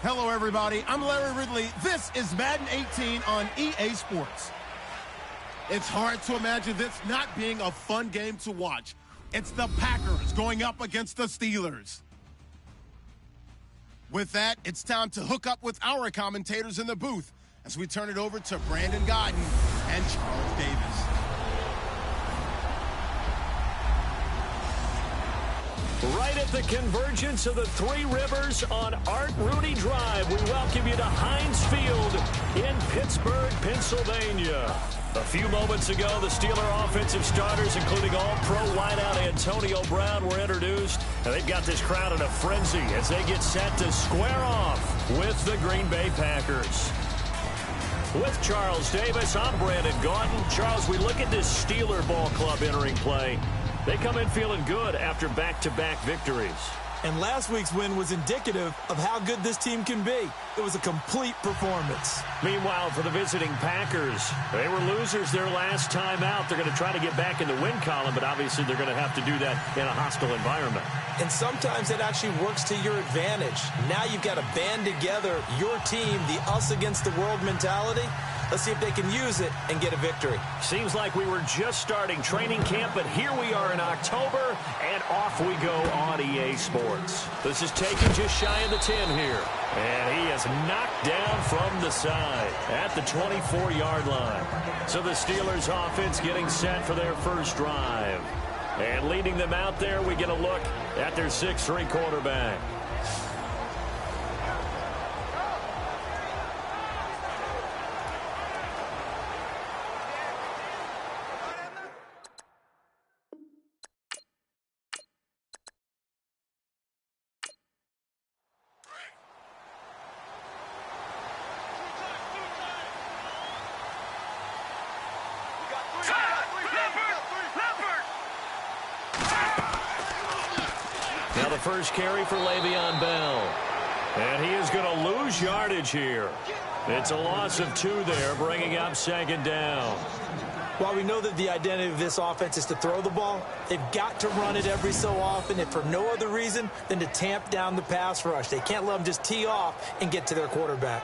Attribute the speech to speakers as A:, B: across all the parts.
A: Hello, everybody. I'm Larry Ridley. This is Madden 18 on EA Sports. It's hard to imagine this not being a fun game to watch. It's the Packers going up against the Steelers. With that, it's time to hook up with our commentators in the booth as we turn it over to Brandon Godden and Charles Davis.
B: Right at the convergence of the Three Rivers on Art Rooney Drive, we welcome you to Heinz Field in Pittsburgh, Pennsylvania. A few moments ago, the Steeler offensive starters, including all-pro wideout Antonio Brown, were introduced. And they've got this crowd in a frenzy as they get set to square off with the Green Bay Packers. With Charles Davis, I'm Brandon Gaudin. Charles, we look at this Steeler ball club entering play. They come in feeling good after back-to-back victories.
C: And last week's win was indicative of how good this team can be. It was a complete performance.
B: Meanwhile, for the visiting Packers, they were losers their last time out. They're going to try to get back in the win column, but obviously they're going to have to do that in a hostile environment.
C: And sometimes it actually works to your advantage. Now you've got to band together your team, the us against the world mentality. Let's see if they can use it and get a victory.
B: Seems like we were just starting training camp, but here we are in October, and off we go on EA Sports. This is taken just shy of the 10 here. And he is knocked down from the side at the 24-yard line. So the Steelers offense getting set for their first drive. And leading them out there, we get a look at their 6'3" quarterback. Now the first carry for Le'Veon Bell. And he is going to lose yardage here. It's a loss of 2 there, bringing up second down.
C: While we know that the identity of this offense is to throw the ball, they've got to run it every so often, if for no other reason than to tamp down the pass rush. They can't let them just tee off and get to their quarterback.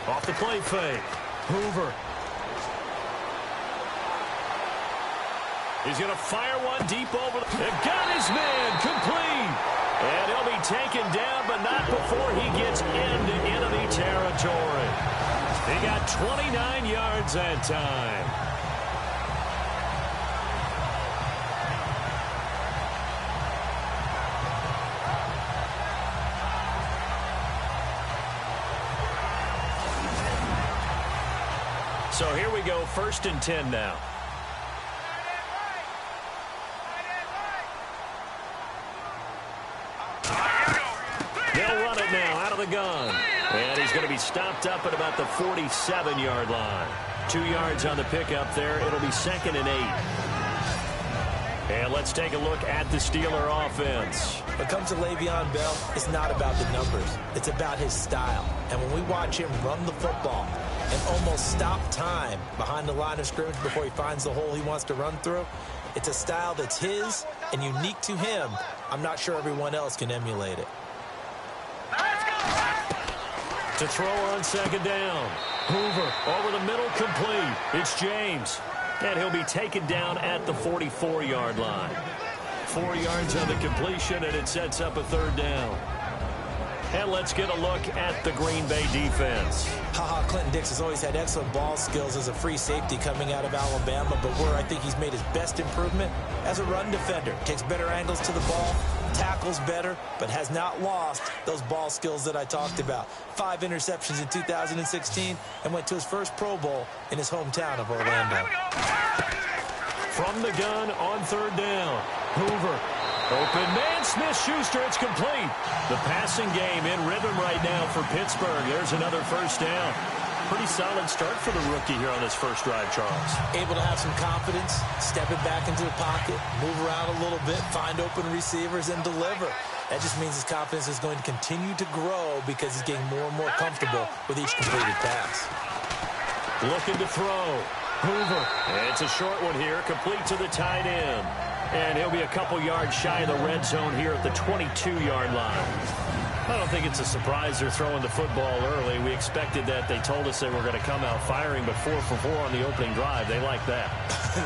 B: Off the play fake. Hoover. He's going to fire one deep over. They've got his man complete. And he'll be taken down, but not before he gets into enemy territory. He got 29 yards that time. So here we go, 1st and 10 now. They'll run it now out of the gun. And he's going to be stopped up at about the 47-yard line. 2 yards on the pickup there. It'll be 2nd and 8. And let's take a look at the Steeler offense.
C: When it comes to Le'Veon Bell, it's not about the numbers. It's about his style. And when we watch him run the football and almost stop time behind the line of scrimmage before he finds the hole he wants to run through, it's a style that's his and unique to him. I'm not sure everyone else can emulate it.
B: To throw on 2nd down. Hoover over the middle, complete. It's James. And he'll be taken down at the 44-yard line. 4 yards on the completion, and it sets up a 3rd down. And let's get a look at the Green Bay defense.
C: Clinton Dix has always had excellent ball skills as a free safety coming out of Alabama, but where I think he's made his best improvement as a run defender. Takes better angles to the ball, tackles better, but has not lost those ball skills that I talked about. 5 interceptions in 2016 and went to his first Pro Bowl in his hometown of Orlando.
B: From the gun on 3rd down. Hoover. Open man, Smith-Schuster, it's complete. The passing game in rhythm right now for Pittsburgh. There's another 1st down. Pretty solid start for the rookie here on his first drive, Charles.
C: Able to have some confidence, step it back into the pocket, move around a little bit, find open receivers, and deliver. That just means his confidence is going to continue to grow because he's getting more and more comfortable with each completed pass.
B: Looking to throw. Hoover. And it's a short one here, complete to the tight end. And he'll be a couple yards shy of the red zone here at the 22-yard line. I don't think it's a surprise they're throwing the football early. We expected that. They told us they were going to come out firing, but 4 for 4 on the opening drive. They like that.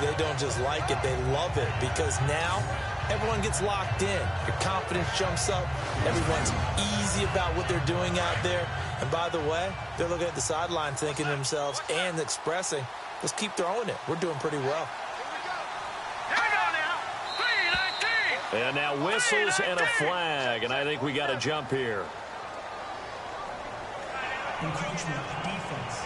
C: They don't just like it, they love it, because now everyone gets locked in. Your confidence jumps up. Everyone's easy about what they're doing out there. And by the way, they're looking at the sideline thinking to themselves and expressing, let's keep throwing it. We're doing pretty well.
B: And now whistles and a flag, and I think we got a jump here.
D: Encroachment defense.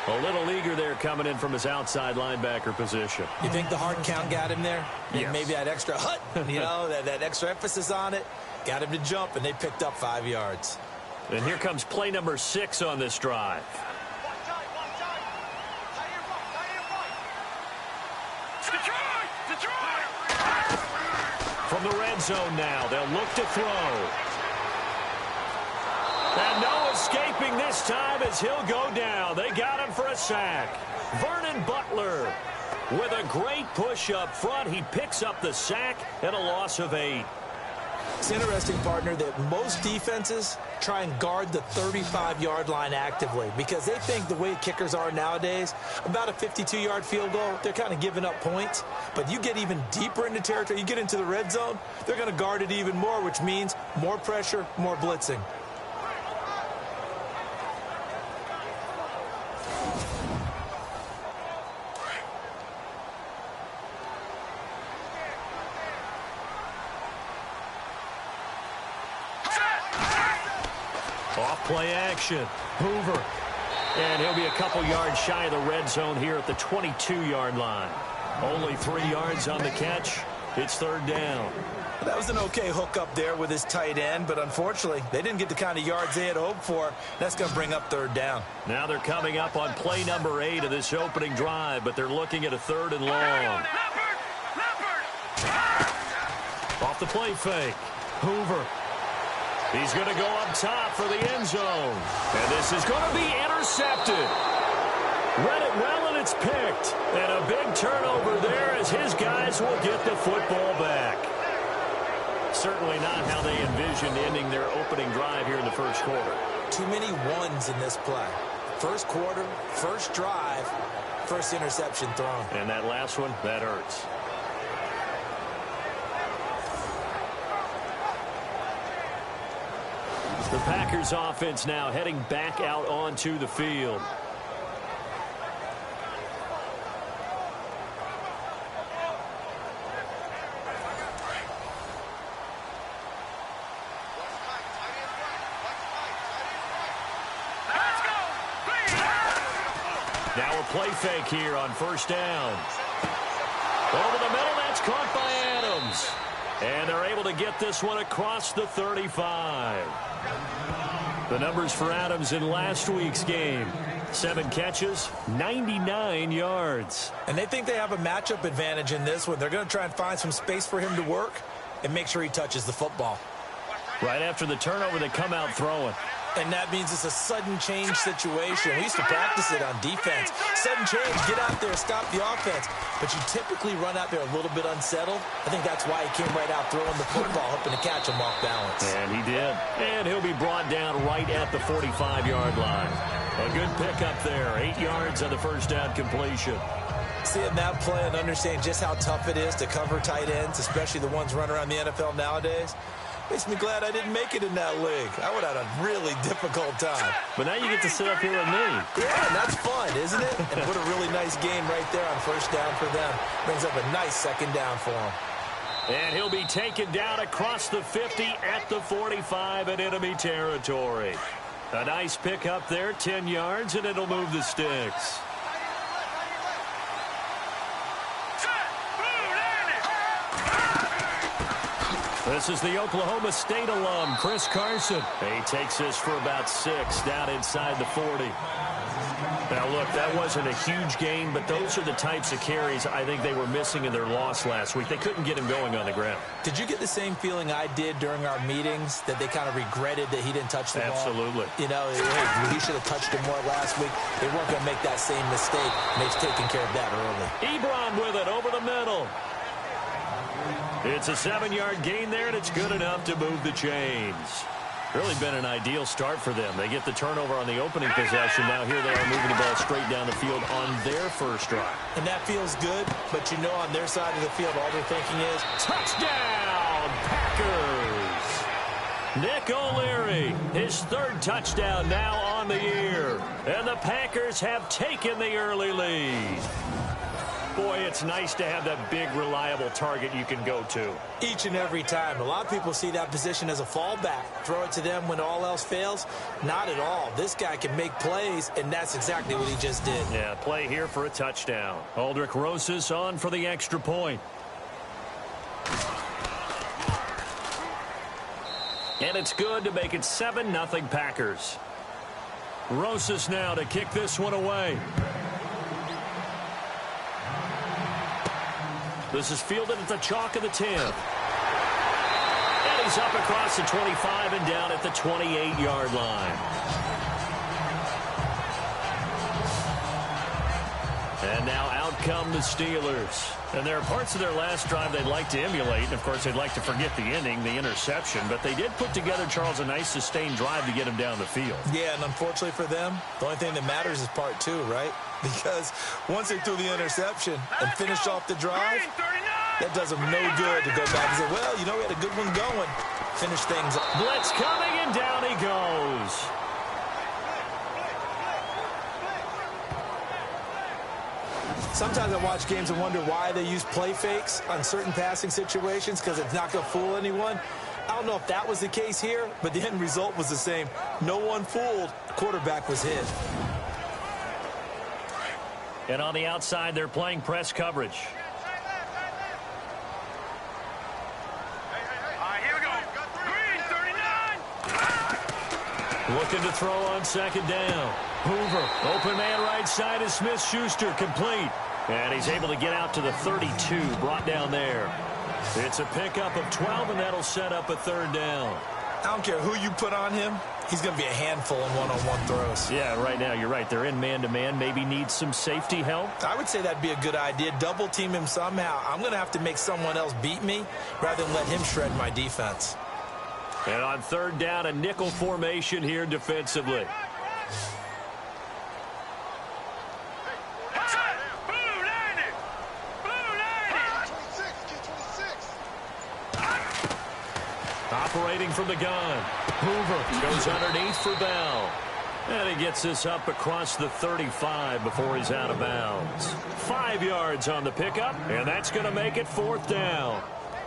B: A little eager there coming in from his outside linebacker position.
C: You think the hard count got him there?
B: Yes.
C: Maybe that extra hut, that extra emphasis on it, got him to jump, and they picked up 5 yards.
B: And here comes play number 6 on this drive. From the red zone now, they'll look to throw. And no escaping this time as he'll go down. They got him for a sack. Vernon Butler with a great push up front. He picks up the sack and a loss of 8.
C: It's interesting, partner, that most defenses try and guard the 35-yard line actively because they think the way kickers are nowadays, about a 52-yard field goal, they're kind of giving up points. But you get even deeper into territory, you get into the red zone, they're going to guard it even more, which means more pressure, more blitzing.
B: Off play action. Hoover. And he'll be a couple yards shy of the red zone here at the 22-yard line. Only 3 yards on the catch. It's 3rd down.
C: That was an okay hook up there with his tight end, but unfortunately, they didn't get the kind of yards they had hoped for. That's going to bring up 3rd down.
B: Now they're coming up on play number 8 of this opening drive, but they're looking at a 3rd and long. Off the play fake. Hoover. He's going to go up top for the end zone. And this is going to be intercepted. Read it well, and it's picked. And a big turnover there as his guys will get the football back. Certainly not how they envisioned ending their opening drive here in the first quarter.
C: Too many ones in this play. First quarter, first drive, first interception thrown.
B: And that last one, that hurts. The Packers offense now heading back out onto the field. Now a play fake here on 1st down. Over the middle, that's caught by Adams. And they're able to get this one across the 35. The numbers for Adams in last week's game. 7 catches, 99 yards.
C: And they think they have a matchup advantage in this one. They're going to try and find some space for him to work and make sure he touches the football.
B: Right after the turnover, they come out throwing.
C: And that means it's a sudden change situation. We used to practice it on defense. Sudden change, get out there, stop the offense. But you typically run out there a little bit unsettled. I think that's why he came right out throwing the football, hoping to catch him off balance.
B: And he did. And he'll be brought down right at the 45-yard line. A good pickup there. 8 yards on the first down completion.
C: Seeing that play and understanding just how tough it is to cover tight ends, especially the ones running around the NFL nowadays, makes me glad I didn't make it in that league. I would have had a really difficult time.
B: But now you get to sit up here with me.
C: Yeah, and that's fun, isn't it? And put a really nice game right there on 1st down for them. Brings up a nice 2nd down for him.
B: And he'll be taken down across the 50 at the 45 in enemy territory. A nice pickup there, 10 yards, and it'll move the sticks. This is the Oklahoma State alum, Chris Carson. He takes this for about 6 down inside the 40. Now, look, that wasn't a huge gain, but those are the types of carries I think they were missing in their loss last week. They couldn't get him going on the ground.
C: Did you get the same feeling I did during our meetings, that they kind of regretted that he didn't touch the ball?
B: Absolutely.
C: You know, hey, he should have touched it more last week. They weren't going to make that same mistake, and they've taken care of that early.
B: Ebron with it over the middle. It's a 7-yard gain there, and it's good enough to move the chains. Really been an ideal start for them. They get the turnover on the opening possession. Now here they are moving the ball straight down the field on their first drive.
C: And that feels good, but you know on their side of the field, all they're thinking is,
B: touchdown, Packers! Nick O'Leary, his third touchdown now on the year. And the Packers have taken the early lead. Boy, it's nice to have that big, reliable target you can go to.
C: Each and every time. A lot of people see that position as a fallback. Throw it to them when all else fails. Not at all. This guy can make plays, and that's exactly what he just did.
B: Yeah, play here for a touchdown. Aldrich Rosas on for the extra point. And it's good to make it 7-0 Packers. Rosas now to kick this one away. This is fielded at the chalk of the 10. And he's up across the 25 and down at the 28-yard line. And now out come the Steelers. And there are parts of their last drive they'd like to emulate. And, of course, they'd like to forget the ending, the interception. But they did put together, Charles, a nice sustained drive to get him down the field.
C: Yeah, and unfortunately for them, the only thing that matters is part 2, right? Because once they threw the interception and finished off the drive, that does them no good to go back and say, well, you know, we had a good one going. Finish things up.
B: Blitz coming, and down he goes.
C: Sometimes I watch games and wonder why they use play fakes on certain passing situations, because it's not going to fool anyone. I don't know if that was the case here, but the end result was the same. No one fooled. The quarterback was hit.
B: And on the outside, they're playing press coverage.
E: Here we go. Green, 39.
B: Looking to throw on second down. Hoover, open man right side is Smith-Schuster, complete. And he's able to get out to the 32, brought down there. It's a pickup of 12, and that'll set up a third down.
C: I don't care who you put on him. He's going to be a handful in one-on-one throws.
B: Yeah, right now, you're right. They're in man-to-man. Maybe need some safety help.
C: I would say that'd be a good idea. Double team him somehow. I'm going to have to make someone else beat me rather than let him shred my defense.
B: And on third down, a nickel formation here defensively. Operating from the gun. Hoover goes underneath for Bell. And he gets this up across the 35 before he's out of bounds. 5 yards on the pickup, and that's going to make it fourth down.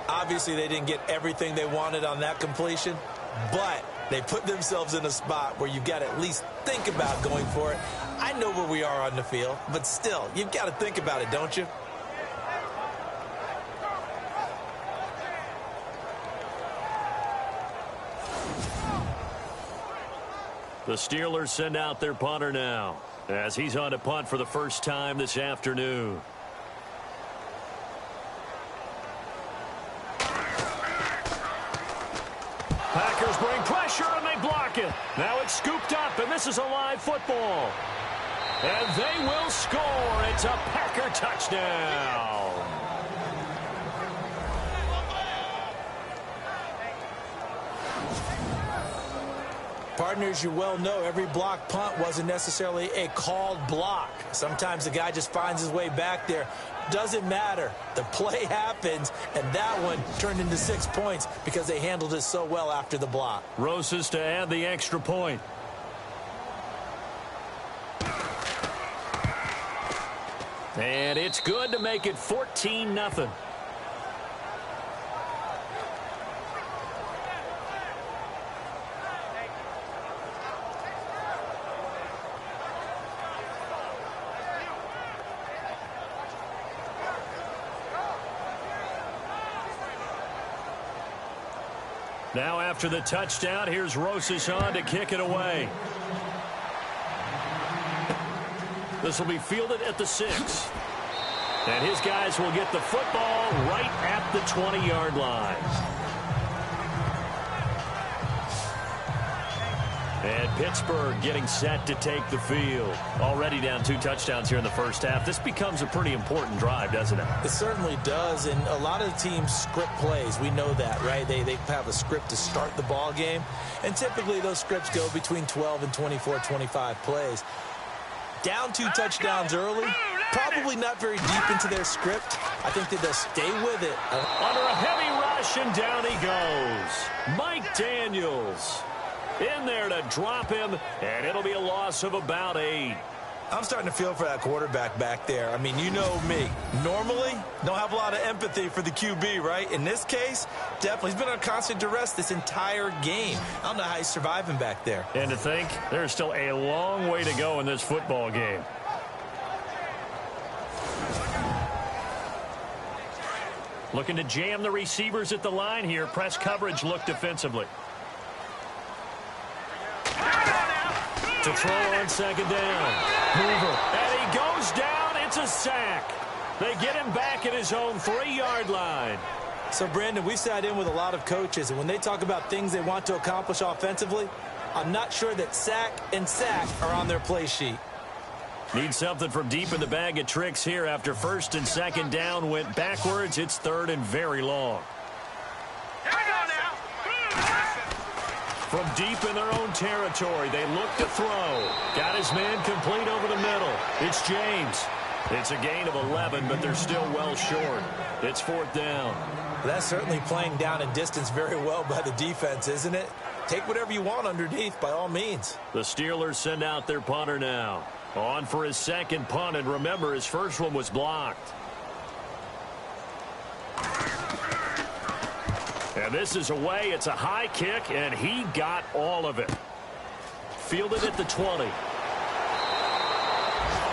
C: Obviously, they didn't get everything they wanted on that completion, but they put themselves in a spot where you've got to at least think about going for it. I know where we are on the field, but still, you've got to think about it, don't you?
B: The Steelers send out their punter now as he's on to punt for the first time this afternoon. Packers bring pressure, and they block it. Now it's scooped up, and this is a live football. And they will score. It's a Packer touchdown.
C: Partners, you well know every block punt wasn't necessarily a called block. Sometimes the guy just finds his way back there. Doesn't matter. The play happens, and that one turned into 6 points because they handled it so well after the block.
B: Rosas to add the extra point. And it's good to make it 14-0. Now after the touchdown, here's Rosas on to kick it away. This will be fielded at the 6. And his guys will get the football right at the 20-yard line. And Pittsburgh getting set to take the field. Already down 2 touchdowns here in the first half. This becomes a pretty important drive, doesn't it?
C: It certainly does, and a lot of teams script plays. We know that, right? They have a script to start the ball game, and typically those scripts go between 12 and 24, 25 plays. Down 2 touchdowns early, probably not very deep into their script. I think that they'll stay with it.
B: Under a heavy rush, and down he goes. Mike Daniels in there to drop him, and it'll be a loss of about 8.
C: I'm starting to feel for that quarterback back there. I mean, you know me. Normally, don't have a lot of empathy for the QB, right? In this case, definitely. He's been under constant duress this entire game. I don't know how he's surviving back there.
B: And to think, there's still a long way to go in this football game. Looking to jam the receivers at the line here. Press coverage look defensively. To throw on second down. Hoover. And he goes down. It's a sack. They get him back at his own 3-yard line.
C: So, Brandon, we've sat in with a lot of coaches, and when they talk about things they want to accomplish offensively, I'm not sure that sack and sack are on their play sheet.
B: Need something from deep in the bag of tricks here after first and second down went backwards. It's third and very long. From deep in their own territory, they look to throw. Got his man complete over the middle. It's James. It's a gain of 11, but they're still well short. It's 4th down.
C: That's certainly playing down in distance very well by the defense, isn't it? Take whatever you want underneath, by all means.
B: The Steelers send out their punter now. On for his second punt, and remember, his first one was blocked. And this is away. It's a high kick, and he got all of it. Fielded at the 20.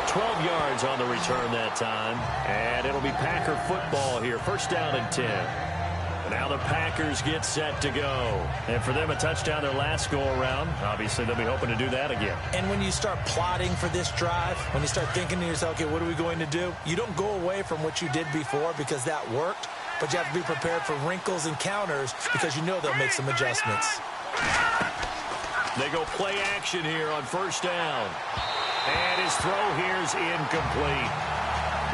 B: 12 yards on the return that time. And it'll be Packer football here. First down and 10. And now the Packers get set to go. And for them, a touchdown their last go-around. Obviously, they'll be hoping to do that again.
C: And when you start plotting for this drive, when you start thinking to yourself, okay, what are we going to do? You don't go away from what you did before because that worked. But you have to be prepared for wrinkles and counters because you know they'll make some adjustments.
B: They go play action here on first down. And his throw here is incomplete.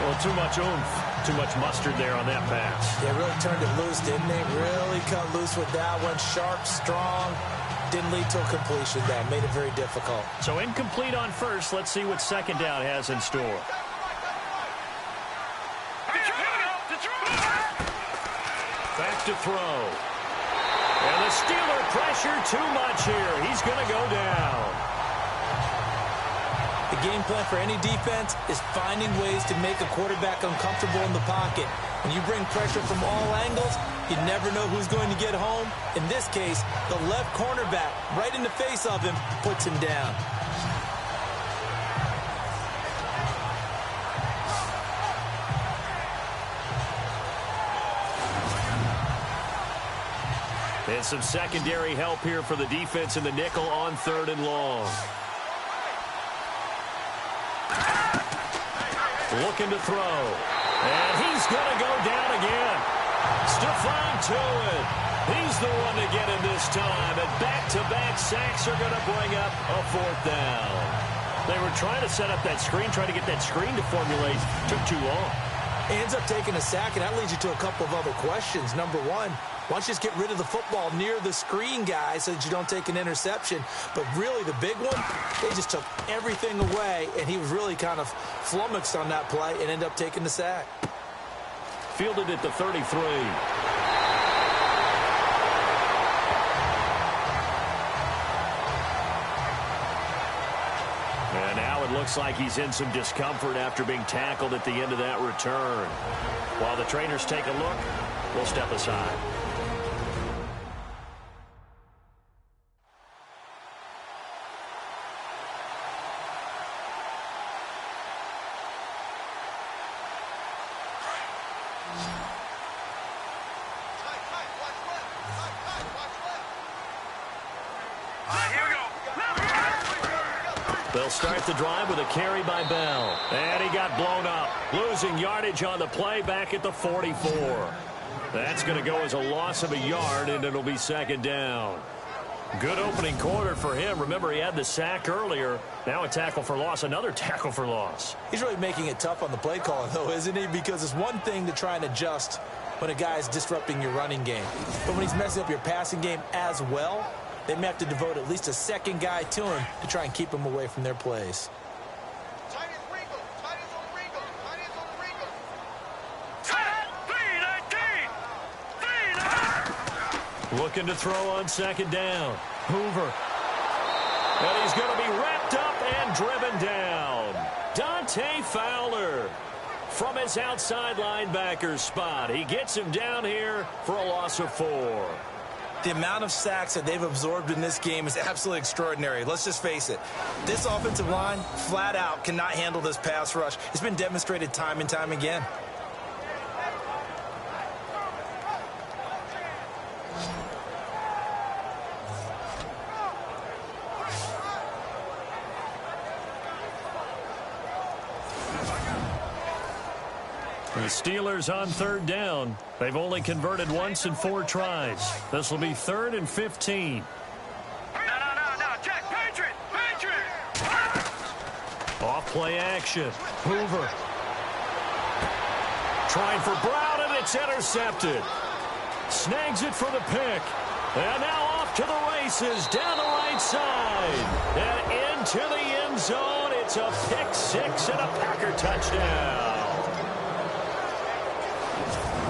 B: Well, too much oomph, too much mustard there on that pass.
C: They really turned it loose, didn't they? Really cut loose with that one. Sharp, strong. Didn't lead to a completion there. Made it very difficult.
B: So incomplete on first. Let's see what second down has in store. Back to throw. And the Steeler pressure too much here. He's going to go down.
C: The game plan for any defense is finding ways to make a quarterback uncomfortable in the pocket. When you bring pressure from all angles, you never know who's going to get home. In this case, the left cornerback, right in the face of him, puts him down.
B: And some secondary help here for the defense in the nickel on 3rd and long. Looking to throw. And he's going to go down again. Stephon Tuitt. He's the one to get him this time. And back-to-back sacks are going to bring up a 4th down. They were trying to set up that screen, trying to get that screen to formulate. Took too long.
C: Ends up taking a sack, and that leads you to a couple of other questions. Number one, why don't you just get rid of the football near the screen guy so that you don't take an interception? But really, the big one, they just took everything away, and he was really kind of flummoxed on that play and ended up taking the sack.
B: Fielded at the 33. And now it looks like he's in some discomfort after being tackled at the end of that return. While the trainers take a look, we'll step aside. The They'll start the drive with a carry by Bell. And he got blown up. Losing yardage on the play back at the 44. That's going to go as a loss of a yard, and it'll be second down. Good opening quarter for him. Remember, he had the sack earlier. Now a tackle for loss, another tackle for loss.
C: He's really making it tough on the play calling, though, isn't he? Because it's one thing to try and adjust when a guy is disrupting your running game. But when he's messing up your passing game as well, they may have to devote at least a second guy to him to try and keep him away from their plays.
B: Looking to throw on second down. Hoover. And he's going to be wrapped up and driven down. Dante Fowler from his outside linebacker spot. He gets him down here for a loss of 4.
C: The amount of sacks that they've absorbed in this game is absolutely extraordinary. Let's just face it. This offensive line, flat out, cannot handle this pass rush. It's been demonstrated time and time again.
B: The Steelers on third down. They've only converted once in 4 tries. This will be 3rd and 15.
E: No, check, Patriot!
B: Off play action. Hoover. Trying for Brown, and it's intercepted. Snags it for the pick. And now off to the races down the right side. And into the end zone. It's a pick 6 and a Packer touchdown.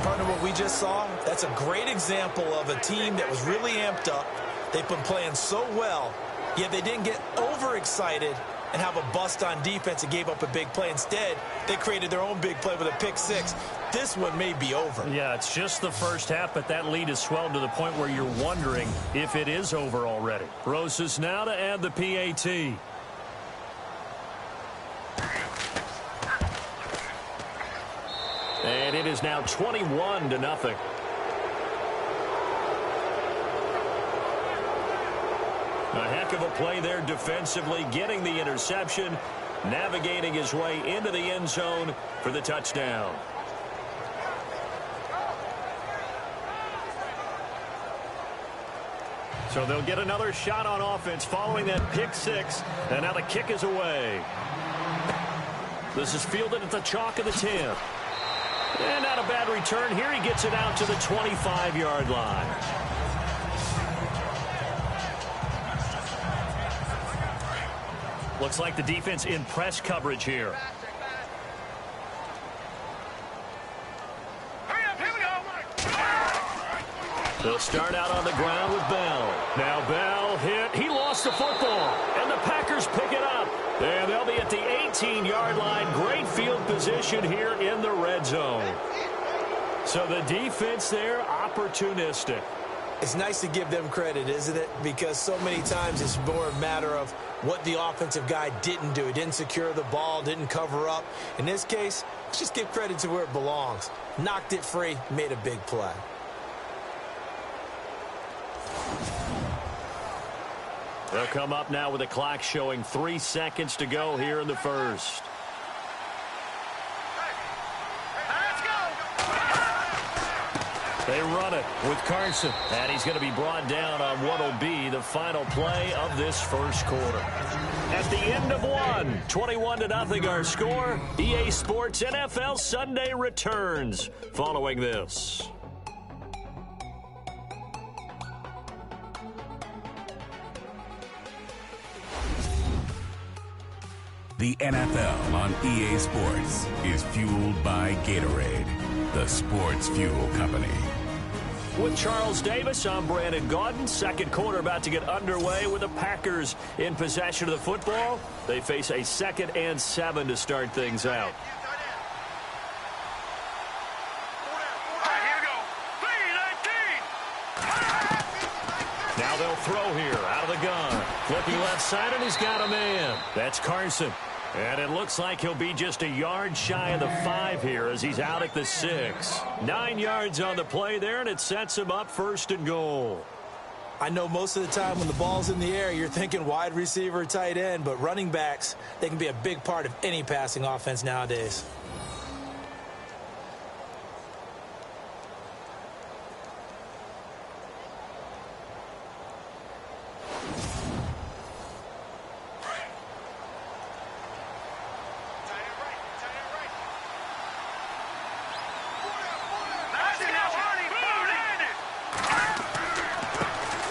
C: Partner, what we just saw, that's a great example of a team that was really amped up. They've been playing so well, yet they didn't get overexcited and have a bust on defense and gave up a big play. Instead, they created their own big play with a pick 6. This one may be over.
B: Yeah, it's just the first half, but that lead has swelled to the point where you're wondering if it is over already. Rosas now to add the PAT. And it is now 21-0. A heck of a play there defensively, getting the interception, navigating his way into the end zone for the touchdown. So they'll get another shot on offense following that pick 6, and now the kick is away. This is fielded at the chalk of the 10. And not a bad return here. He gets it out to the 25-yard line. Looks like the defense in press coverage here.
E: Hurry up, here we go.
B: They'll start out on the ground with Bell. Now Bell hit. He lost the football. And the Packers pick it up. And they'll be at the 18-yard line. Great field position here in the red zone. So the defense there, opportunistic.
C: It's nice to give them credit, isn't it? Because so many times it's more a matter of what the offensive guy didn't do. He didn't secure the ball, didn't cover up. In this case, let's just give credit to where it belongs. Knocked it free, made a big play.
B: They'll come up now with the clock showing 3 seconds to go here in the first.
E: Let's go.
B: They run it with Carson. And he's going to be brought down on what will be the final play of this first quarter. At the end of one, 21-0 our score. EA Sports NFL Sunday returns following this.
F: The NFL on EA Sports is fueled by Gatorade, the sports fuel company.
B: With Charles Davis, I'm Brandon Gaudin. Second quarter about to get underway with the Packers in possession of the football. They face a 2nd and 7 to start things out. Now they'll throw here out of the gun. Flipping left side, and he's got a man. That's Carson. And it looks like he'll be just a yard shy of the 5 here as he's out at the 6. 9 yards on the play there, and it sets him up 1st and goal.
C: I know most of the time when the ball's in the air, you're thinking wide receiver, tight end, but running backs, they can be a big part of any passing offense nowadays.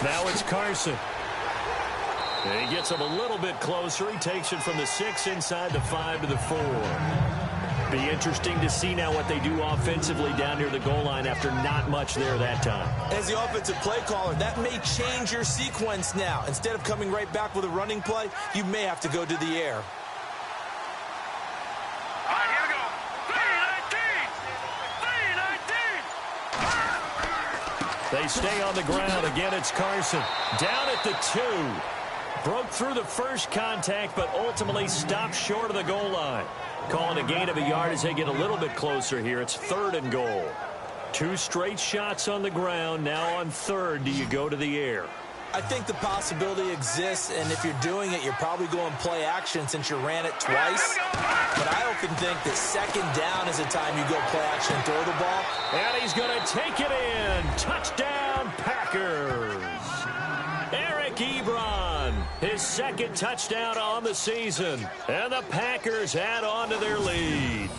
B: Now it's Carson. And he gets him a little bit closer. He takes it from the 6 inside the 5 to the 4. Be interesting to see now what they do offensively down near the goal line after not much there that time.
C: As the offensive play caller, that may change your sequence now. Instead of coming right back with a running play, you may have to go to the air.
E: All right, here we go. 3-19.
B: They stay on the ground. Again, it's Carson. Down at the 2. Broke through the first contact, but ultimately stopped short of the goal line. Calling a gain of a yard as they get a little bit closer here. It's 3rd and goal. 2 straight shots on the ground. Now on 3rd, do you go to the air?
C: I think the possibility exists, and if you're doing it, you're probably going play action since you ran it twice. But I often think that 2nd down is the time you go play action and throw the ball.
B: And he's going to take it in. Touchdown, Packers. Eric Ebron, his 2nd touchdown on the season. And the Packers add on to their lead.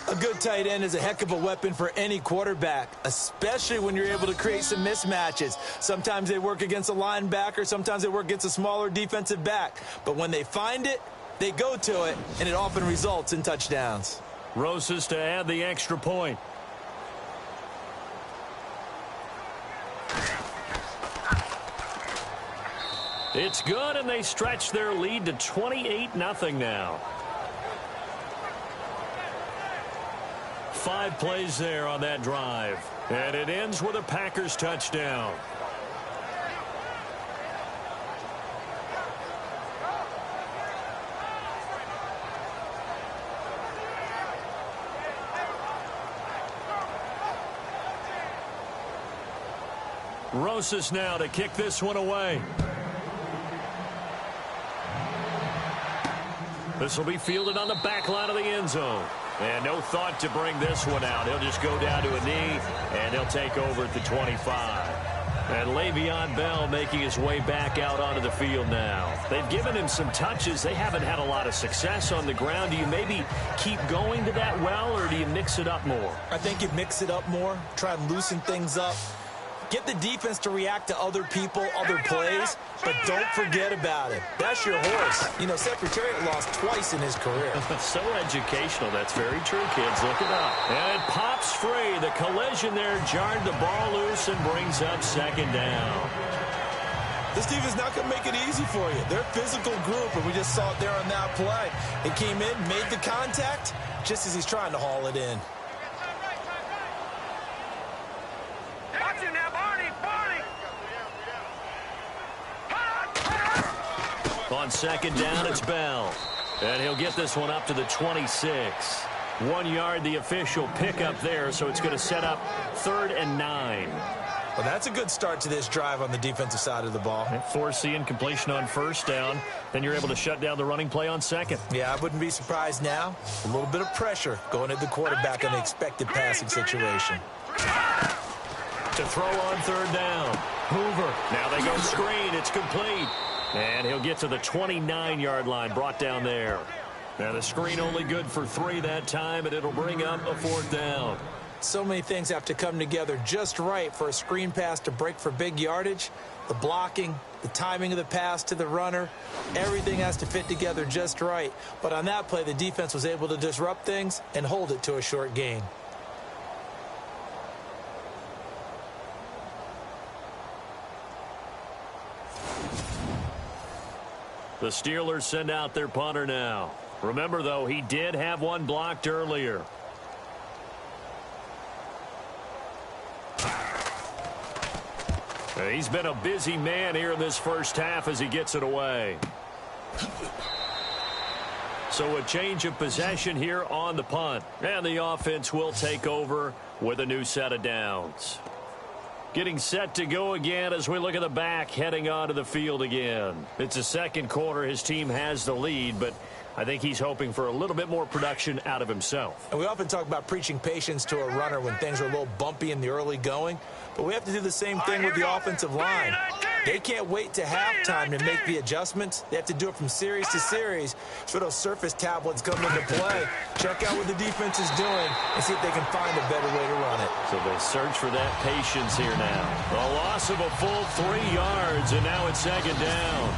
C: A good tight end is a heck of a weapon for any quarterback, especially when you're able to create some mismatches. Sometimes they work against a linebacker, sometimes they work against a smaller defensive back. But when they find it, they go to it, and it often results in touchdowns.
B: Rosas to add the extra point. It's good, and they stretch their lead to 28-0 now. 5 plays there on that drive. And it ends with a Packers touchdown. Rosas now to kick this one away. This will be fielded on the back line of the end zone. And no thought to bring this one out. He'll just go down to a knee, and he'll take over at the 25. And Le'Veon Bell making his way back out onto the field now. They've given him some touches. They haven't had a lot of success on the ground. Do you maybe keep going to that well, or do you mix it up more?
C: I think you mix it up more, try and loosen things up. Get the defense to react to other people, other plays, but don't forget about it. That's your horse. You know, Secretariat lost twice in his career.
B: So educational. That's very true, kids. Look it up. And it pops free. The collision there jarred the ball loose and brings up 2nd down.
C: This defense is not going to make it easy for you. They're a physical group, and we just saw it there on that play. It came in, made the contact, just as he's trying to haul it in.
B: On 2nd down, it's Bell. And he'll get this one up to the 26. 1 yard, the official pickup there, so it's going to set up 3rd and 9.
C: Well, that's a good start to this drive on the defensive side of the ball.
B: Force the incompletion on 1st down. Then you're able to shut down the running play on 2nd.
C: Yeah, I wouldn't be surprised now. A little bit of pressure going at the quarterback in the expected passing situation.
B: To throw on 3rd down. Hoover. Now they go screen. It's complete. And he'll get to the 29-yard line, brought down there. Now the screen only good for 3 that time, and it'll bring up a 4th down.
C: So many things have to come together just right for a screen pass to break for big yardage. The blocking, the timing of the pass to the runner, everything has to fit together just right. But on that play, the defense was able to disrupt things and hold it to a short gain.
B: The Steelers send out their punter now. Remember, though, he did have one blocked earlier. He's been a busy man here in this first half as he gets it away. So a change of possession here on the punt. And the offense will take over with a new set of downs. Getting set to go again as we look at the back heading onto the field again. It's the second quarter. His team has the lead, but I think he's hoping for a little bit more production out of himself.
C: And we often talk about preaching patience to a runner when things are a little bumpy in the early going, but we have to do the same thing with the offensive line. They can't wait to halftime to make the adjustments. They have to do it from series to series. So those surface tablets come into play. Check out what the defense is doing and see if they can find a better way to run it.
B: So they search for that patience here now. A loss of a full 3 yards, and now it's second down.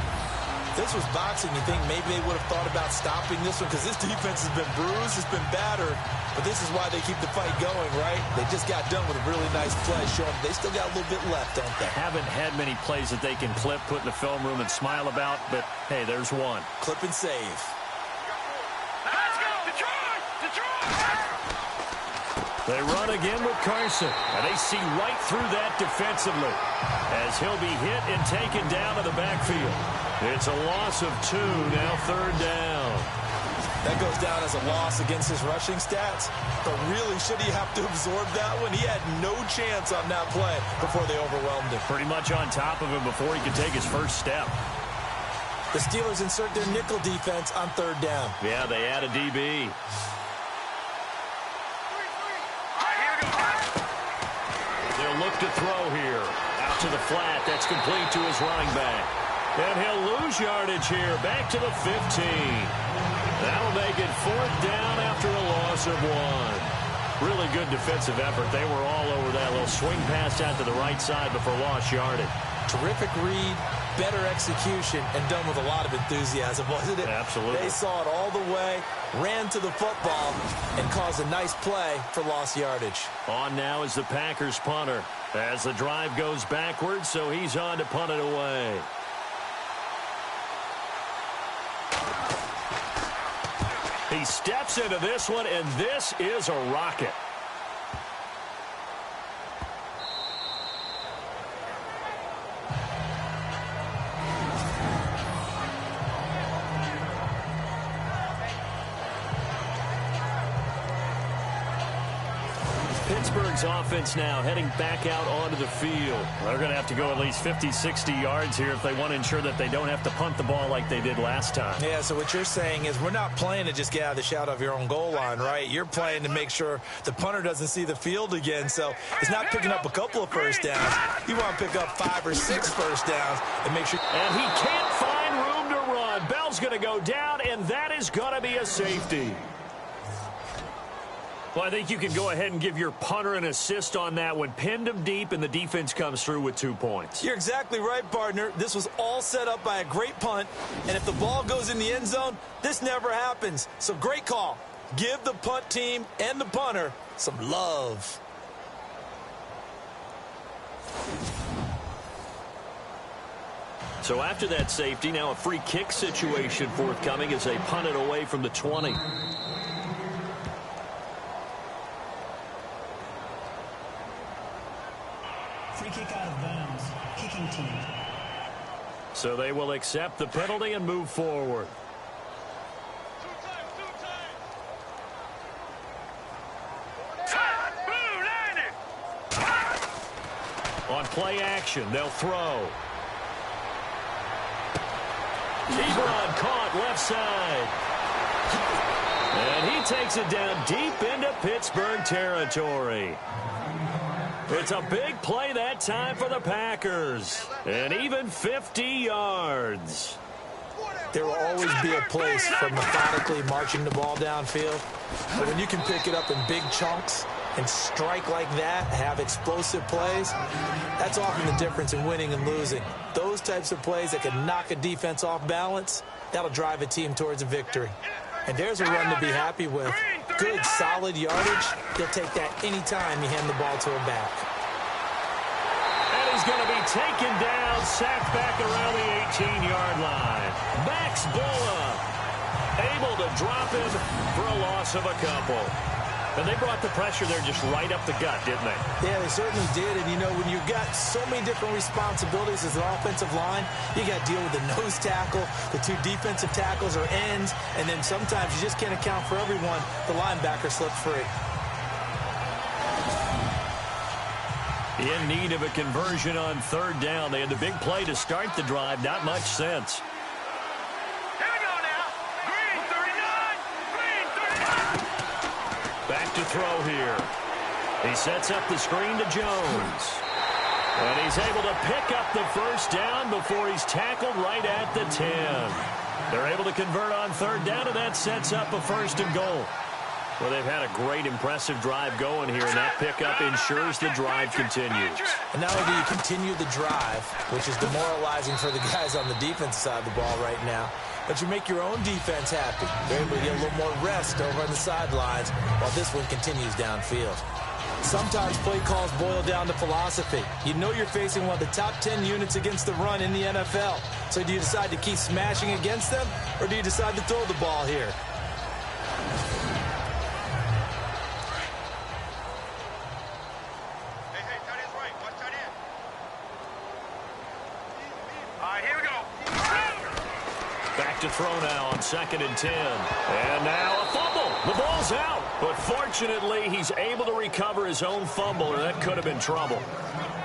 C: If this was boxing, you think maybe they would have thought about stopping this one because this defense has been bruised, it's been battered, but this is why they keep the fight going, right? They just got done with a really nice play, showing they still got a little bit left, don't they?
B: Haven't had many plays that they can clip, put in the film room, and smile about, but hey, there's one.
C: Clip and save.
E: Let's go! Detroit! Detroit!
B: They run again with Carson, and they see right through that defensively as he'll be hit and taken down to the backfield. It's a loss of 2, now third down.
C: That goes down as a loss against his rushing stats, but really, should he have to absorb that one? He had no chance on that play before they overwhelmed him.
B: Pretty much on top of him before he could take his first step.
C: The Steelers insert their nickel defense on third down.
B: Yeah, they add a DB. They'll look to throw here. Out to the flat. That's complete to his running back. And he'll lose yardage here. Back to the 15. That'll make it fourth down after a loss of 1. Really good defensive effort. They were all over that little swing pass out to the right side before lost yardage.
C: Terrific read, better execution, and done with a lot of enthusiasm, wasn't it?
B: Absolutely.
C: They saw it all the way, ran to the football, and caused a nice play for lost yardage.
B: On now is the Packers punter as the drive goes backwards, so he's on to punt it away. He steps into this one, and this is a rocket. Pittsburgh's offense now heading back out onto the field. They're going to have to go at least 50, 60 yards here if they want to ensure that they don't have to punt the ball like they did last time.
C: Yeah, so what you're saying is we're not playing to just get out of the shadow of your own goal line, right? You're playing to make sure the punter doesn't see the field again. So it's not picking up a couple of first downs. You want to pick up 5 or 6 first downs and make sure.
B: And he can't find room to run. Bell's going to go down, and that is going to be a safety. Well, I think you can go ahead and give your punter an assist on that one. Pinned him deep, and the defense comes through with 2 points.
C: You're exactly right, partner. This was all set up by a great punt, and if the ball goes in the end zone, this never happens. So great call. Give the punt team and the punter some love.
B: So after that safety, now a free kick situation forthcoming as they punt it away from the 20.
D: Free kick out of bounds. Kicking team.
B: So they will accept the penalty and move forward. On play action, they'll throw. Ebron caught left side. And he takes it down deep into Pittsburgh territory. It's a big play that time for the Packers. And even 50 yards.
C: There will always be a place for methodically marching the ball downfield. But when you can pick it up in big chunks and strike like that, have explosive plays, that's often the difference in winning and losing. Those types of plays that can knock a defense off balance, that'll drive a team towards a victory. And there's a run to be happy with. Good, solid yardage. He'll take that anytime you hand the ball to him back.
B: And he's going to be taken down, sacked back around the 18-yard line. Max Bulla able to drop him for a loss of a couple. And they brought the pressure there just right up the gut, didn't they?
C: Yeah, they certainly did. And, you know, when you've got so many different responsibilities as an offensive line, you got to deal with the nose tackle, the 2 defensive tackles or ends, and then sometimes you just can't account for everyone. The linebacker slipped free.
B: In need of a conversion on third down. They had the big play to start the drive. Not much sense.
E: Here we go now. Green 39. Green 39.
B: Back to throw here. He sets up the screen to Jones. And he's able to pick up the first down before he's tackled right at the 10. They're able to convert on third down, and that sets up a first and goal. Well, they've had a great, impressive drive going here, and that pickup ensures the drive continues.
C: And not only do you continue the drive, which is demoralizing for the guys on the defense side of the ball right now, but you make your own defense happy. They're able to get a little more rest over on the sidelines while this one continues downfield. Sometimes play calls boil down to philosophy. You know you're facing one of the top 10 units against the run in the NFL. So do you decide to keep smashing against them, or do you decide to throw the ball here?
B: To throw now on 2nd and 10. And now a fumble. The ball's out. But fortunately, he's able to recover his own fumble, or that could have been trouble.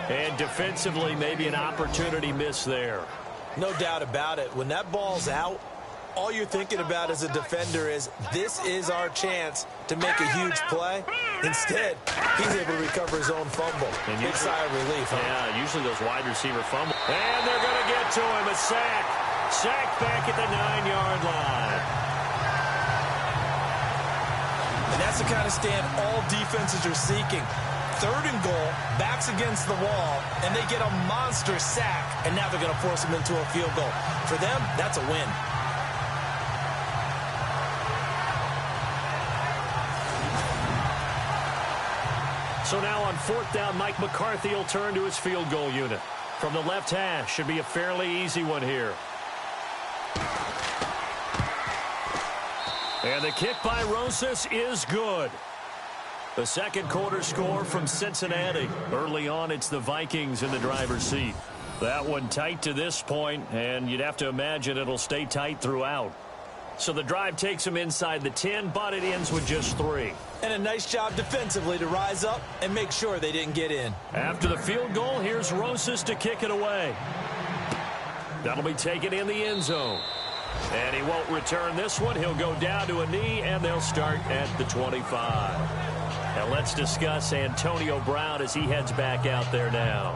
B: And defensively, maybe an opportunity missed there.
C: No doubt about it. When that ball's out, all you're thinking about as a defender is, this is our chance to make a huge play. Instead, he's able to recover his own fumble. And big sigh of relief. Huh?
B: Yeah, usually those wide receiver fumbles. And they're going to get to him. A sack. Sacked back at the 9-yard line.
C: And that's the kind of stand all defenses are seeking. 3rd and goal, backs against the wall, and they get a monster sack, and now they're going to force them into a field goal. For them, that's a win.
B: So now on 4th down, Mike McCarthy will turn to his field goal unit. From the left hash, should be a fairly easy one here. And the kick by Rosas is good. The second quarter score from Cincinnati. Early on, it's the Vikings in the driver's seat. That one tight to this point, and you'd have to imagine it'll stay tight throughout. So the drive takes them inside the 10, but it ends with just 3.
C: And a nice job defensively to rise up and make sure they didn't get in.
B: After the field goal, here's Rosas to kick it away. That'll be taken in the end zone. And he won't return this one. He'll go down to a knee, and they'll start at the 25. Now let's discuss Antonio Brown as he heads back out there now.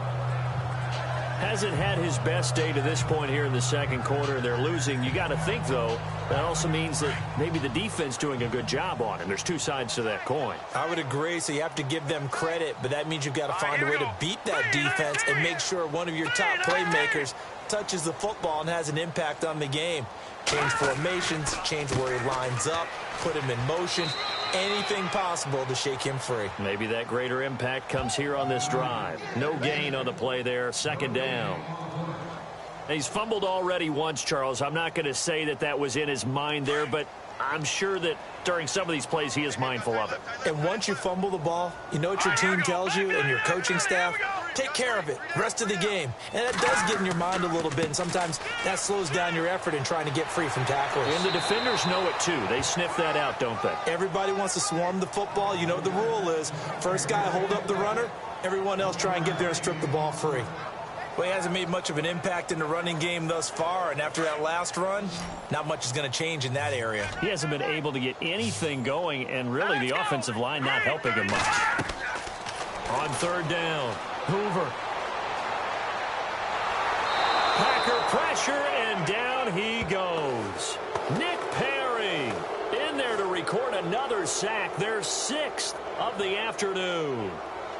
B: Hasn't had his best day to this point here in the second quarter. They're losing. You got to think, though, that also means that maybe the defense doing a good job on him. There's two sides to that coin.
C: I would agree, so you have to give them credit, but that means you've got to find a way to beat that defense and make sure one of your top playmakers touches the football and has an impact on the game. Change formations, change where he lines up, put him in motion, anything possible to shake him free.
B: Maybe that greater impact comes here on this drive. No gain on the play there, 2nd down. He's fumbled already once, Charles. I'm not going to say that that was in his mind there, but I'm sure that during some of these plays he is mindful of it.
C: And once you fumble the ball, you know what your team tells you and your coaching staff? Take care of it, rest of the game. And that does get in your mind a little bit, and sometimes that slows down your effort in trying to get free from tackles.
B: And the defenders know it too. They sniff that out, don't they?
C: Everybody wants to swarm the football. You know what the rule is. First guy hold up the runner, everyone else try and get there and strip the ball free. Well, he hasn't made much of an impact in the running game thus far, and after that last run, not much is going to change in that area.
B: He hasn't been able to get anything going, and really the offensive line not helping him much. On 3rd down, Hoover. Packer pressure, and down he goes. Nick Perry in there to record another sack, their 6th of the afternoon.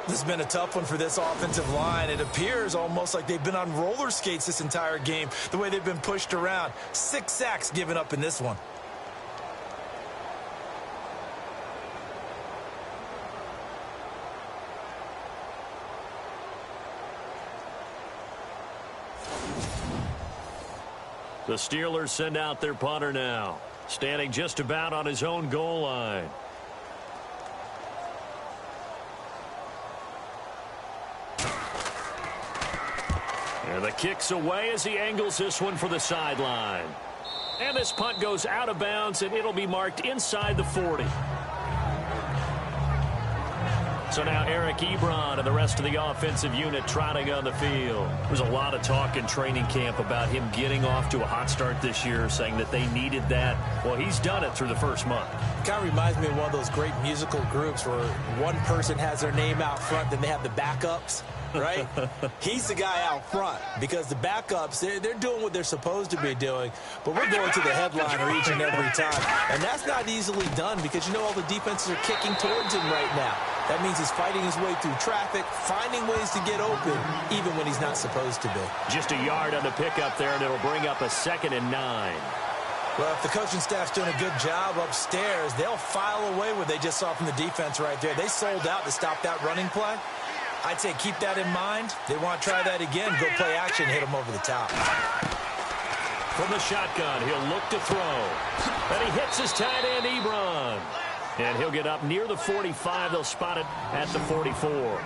C: This has been a tough one for this offensive line. It appears almost like they've been on roller skates this entire game, the way they've been pushed around. 6 sacks given up in this one.
B: The Steelers send out their punter now, standing just about on his own goal line. And the kick's away as he angles this one for the sideline. And this punt goes out of bounds, and it'll be marked inside the 40. So now Eric Ebron and the rest of the offensive unit trotting on the field. There's a lot of talk in training camp about him getting off to a hot start this year, saying that they needed that. Well, he's done it through the first month.
C: It kind of reminds me of one of those great musical groups where one person has their name out front, then they have the backups, right? He's the guy out front because the backups, they're doing what they're supposed to be doing, but we're going to the headliner each and every time. And that's not easily done because, you know, all the defenses are kicking towards him right now. That means he's fighting his way through traffic, finding ways to get open, even when he's not supposed to be.
B: Just a yard on the pickup there, and it'll bring up a 2nd and 9.
C: Well, if the coaching staff's doing a good job upstairs, they'll file away what they just saw from the defense right there. They sold out to stop that running play. I'd say keep that in mind. They want to try that again, go play action, hit them over the top.
B: From the shotgun, he'll look to throw. And he hits his tight end, Ebron. And he'll get up near the 45. They'll spot it at the 44.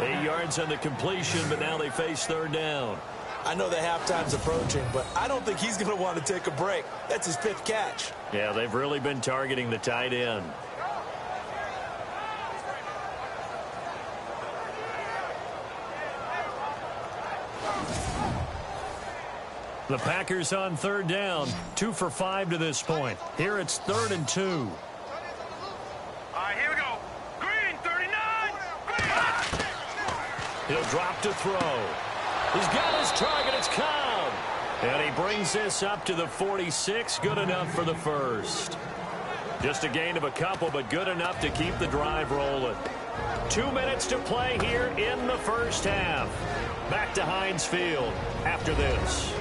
B: 8 yards on the completion, but now they face 3rd down.
C: I know that halftime's approaching, but I don't think he's going to want to take a break. That's his 5th catch.
B: Yeah, they've really been targeting the tight end. The Packers on 3rd down, 2 for 5 to this point. Here it's 3rd and 2.
E: All right, here we go. Green, 39. Green.
B: He'll drop to throw. He's got his target. It's Cobb. And he brings this up to the 46. Good enough for the first. Just a gain of a couple, but good enough to keep the drive rolling. 2 minutes to play here in the first half. Back to Heinz Field after this.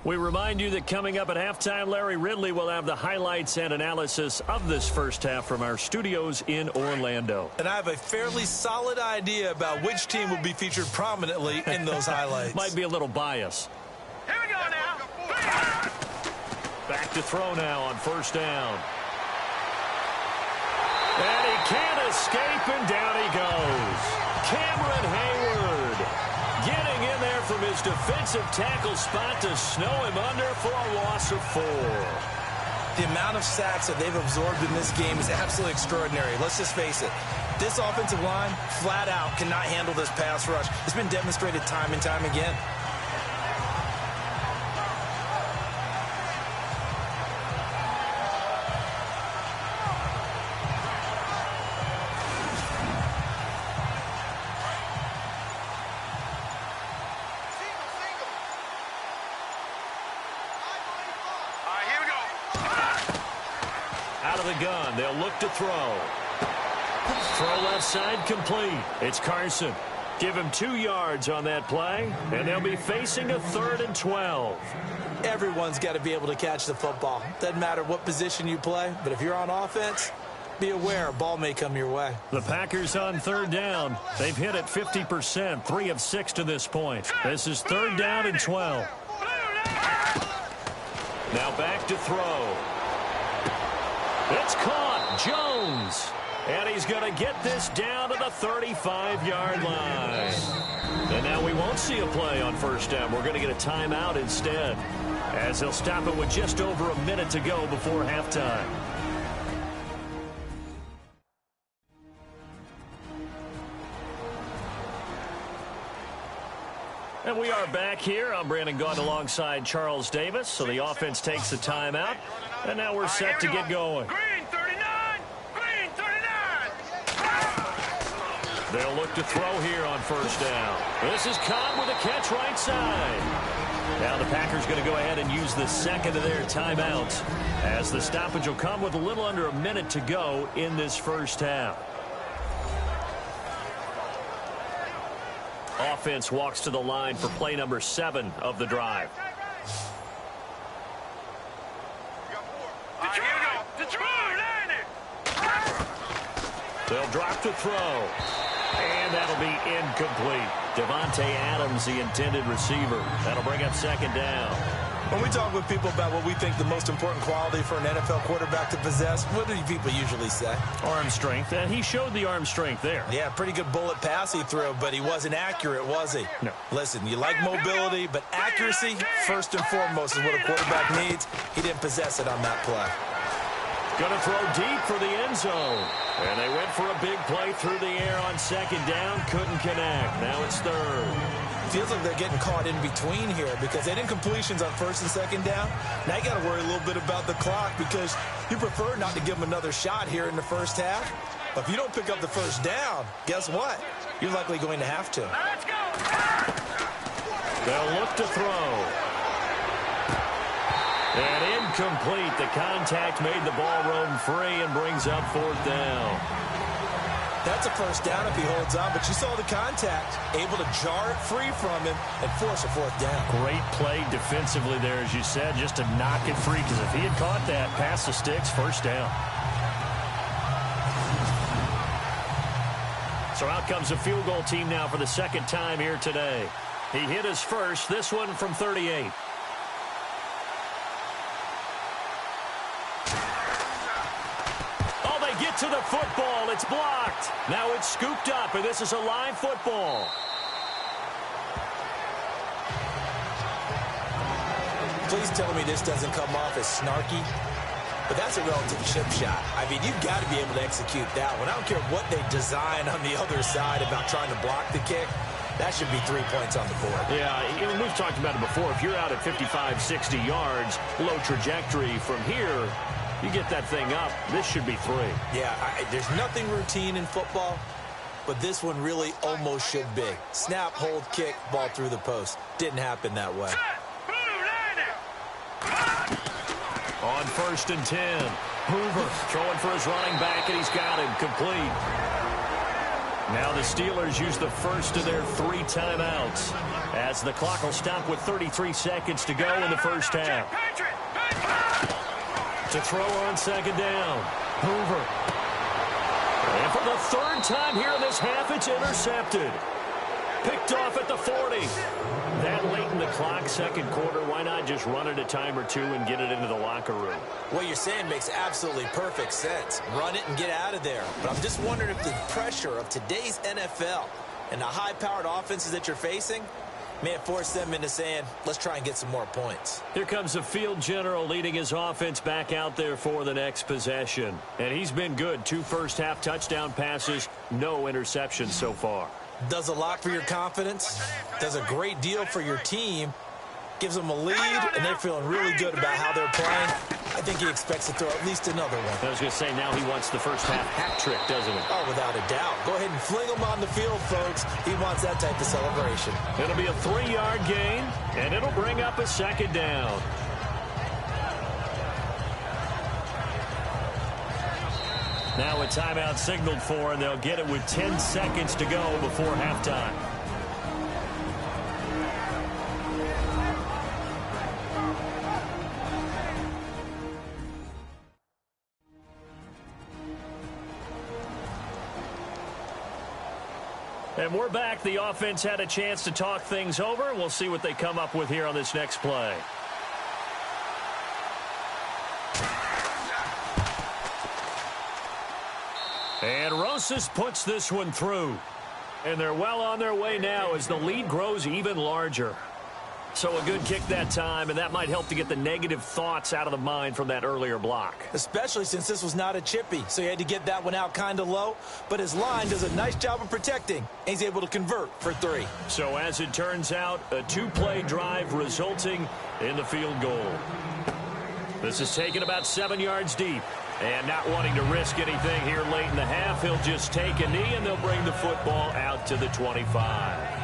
B: We remind you that coming up at halftime, Larry Ridley will have the highlights and analysis of this first half from our studios in Orlando.
C: And I have a fairly solid idea about which team will be featured prominently in those highlights.
B: Might be a little bias.
E: Here we go now.
B: Back to throw now on 1st down. And he can't escape, and down he goes. Cameron Hayward getting in there from his defensive tackle spot to snow him under for a loss of 4.
C: The amount of sacks that they've absorbed in this game is absolutely extraordinary. Let's just face it. This offensive line, flat out, cannot handle this pass rush. It's been demonstrated time and time again.
B: Gun. They'll look to throw. Throw left side complete. It's Carson. Give him 2 yards on that play, and they'll be facing a 3rd and 12.
C: Everyone's got to be able to catch the football. Doesn't matter what position you play, but if you're on offense, be aware a ball may come your way.
B: The Packers on 3rd down. They've hit it 50%, 3 of 6 to this point. This is 3rd down and 12. Now back to throw. It's caught. Jones. And he's going to get this down to the 35-yard line. And now we won't see a play on 1st down. We're going to get a timeout instead, as they'll stop it with just over a minute to go before halftime. And we are back here. I'm Brandon Gaudin alongside Charles Davis. So the offense takes a timeout. And now we're set to get going.
E: Green, 39. Green, 39.
B: They'll look to throw here on 1st down. This is Cobb with a catch right side. Now the Packers going to go ahead and use the 2nd of their timeouts, as the stoppage will come with a little under a minute to go in this first half. Offense walks to the line for play number 7 of the drive. They'll drop to throw. And that'll be incomplete. Devontae Adams, the intended receiver. That'll bring up 2nd down.
C: When we talk with people about what we think the most important quality for an NFL quarterback to possess, what do people usually say?
B: Arm strength, and he showed the arm strength there.
C: Yeah, pretty good bullet pass he threw, but he wasn't accurate, was he?
B: No.
C: Listen, you like mobility, but accuracy, first and foremost, is what a quarterback needs. He didn't possess it on that play.
B: Going to throw deep for the end zone. And they went for a big play through the air on second down. Couldn't connect. Now it's third.
C: Feels like they're getting caught in between here because they didn't completions on first and second down. Now you got to worry a little bit about the clock because you prefer not to give them another shot here in the first half. But if you don't pick up the first down, guess what? You're likely going to have to.
E: Let's go.
B: They'll look to throw. And incomplete. The contact made the ball roam free and brings up fourth down.
C: That's a first down if he holds on, but you saw the contact, able to jar it free from him and force a fourth down.
B: Great play defensively there, as you said, just to knock it free, because if he had caught that, past the sticks, first down. So out comes a field goal team now for the second time here today. He hit his first, this one from 38. To the football, it's blocked. Now it's scooped up, and this is a live football.
C: Please tell me this doesn't come off as snarky, but that's a relative chip shot. I mean, you've got to be able to execute that one. I don't care what they design on the other side about trying to block the kick. That should be 3 points on the board.
B: Yeah, we've talked about it before. If you're out at 55, 60 yards, low trajectory from here, you get that thing up, this should be 3.
C: Yeah, there's nothing routine in football, but this one really almost should be. Snap, hold, kick, ball through the post. Didn't happen that way.
B: On first and 10, Hoover throwing for his running back, and he's got him complete. Now the Steelers use the first of their 3 timeouts as the clock will stop with 33 seconds to go in the first half. To throw on second down, Hoover. And for the third time here in this half, it's intercepted. Picked off at the 40. That late in the clock, second quarter, why not just run it a time or two and get it into the locker room?
C: What you're saying makes absolutely perfect sense. Run it and get out of there. But I'm just wondering if the pressure of today's NFL and the high-powered offenses that you're facing may have forced them into saying, let's try and get some more points.
B: Here comes the field general leading his offense back out there for the next possession. And he's been good. 2 first-half touchdown passes, no interceptions so far.
C: Does a lot for your confidence, does a great deal for your team, gives them a lead, and they're feeling really good about how they're playing. I think he expects to throw at least another one.
B: I was going to say, now he wants the first-half hat trick, doesn't he?
C: Oh, without a doubt. Go ahead and fling him on the field, folks. He wants that type of celebration.
B: It'll be a 3-yard gain, and it'll bring up a second down. Now a timeout signaled for, and they'll get it with 10 seconds to go before halftime. And we're back. The offense had a chance to talk things over. We'll see what they come up with here on this next play. And Rosas puts this one through. And they're well on their way now as the lead grows even larger. So a good kick that time, and that might help to get the negative thoughts out of the mind from that earlier block.
C: Especially since this was not a chippy, so he had to get that one out kind of low. But his line does a nice job of protecting, and he's able to convert for 3.
B: So as it turns out, a 2-play drive resulting in the field goal. This is taken about 7 yards deep. And not wanting to risk anything here late in the half, he'll just take a knee, and they'll bring the football out to the 25.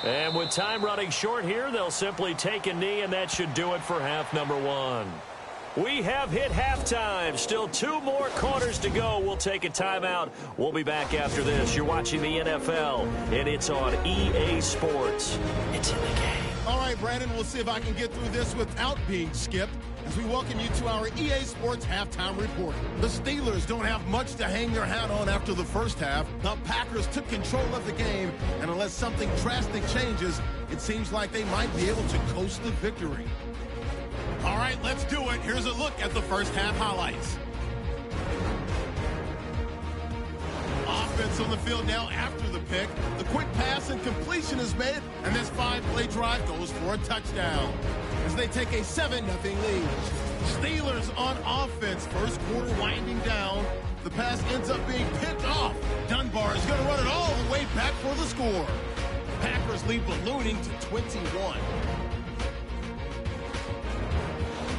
B: And with time running short here, they'll simply take a knee, and that should do it for half number 1. We have hit halftime. Still 2 more quarters to go. We'll take a timeout. We'll be back after this. You're watching the NFL, and it's on EA Sports. It's in the game.
A: All right, Brandon, we'll see if I can get through this without being skipped as we welcome you to our EA Sports Halftime Report. The Steelers don't have much to hang their hat on after the first half. The Packers took control of the game, and unless something drastic changes, it seems like they might be able to coast to victory. All right, let's do it. Here's a look at the first half highlights. Offense on the field now after the pick. The quick pass and completion is made, and this 5-play drive goes for a touchdown as they take a 7-0 lead. Steelers on offense. First quarter winding down. The pass ends up being picked off. Dunbar is going to run it all the way back for the score. Packers lead ballooning to 21.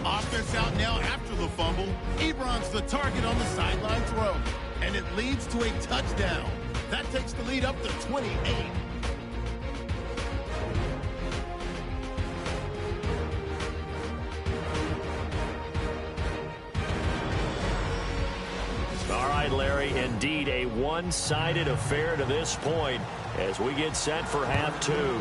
A: Offense out now after the fumble. Ebron's the target on the sideline throw, and it leads to a touchdown. That takes the lead up to 28.
B: All right, Larry, indeed a one-sided affair to this point as we get set for half two.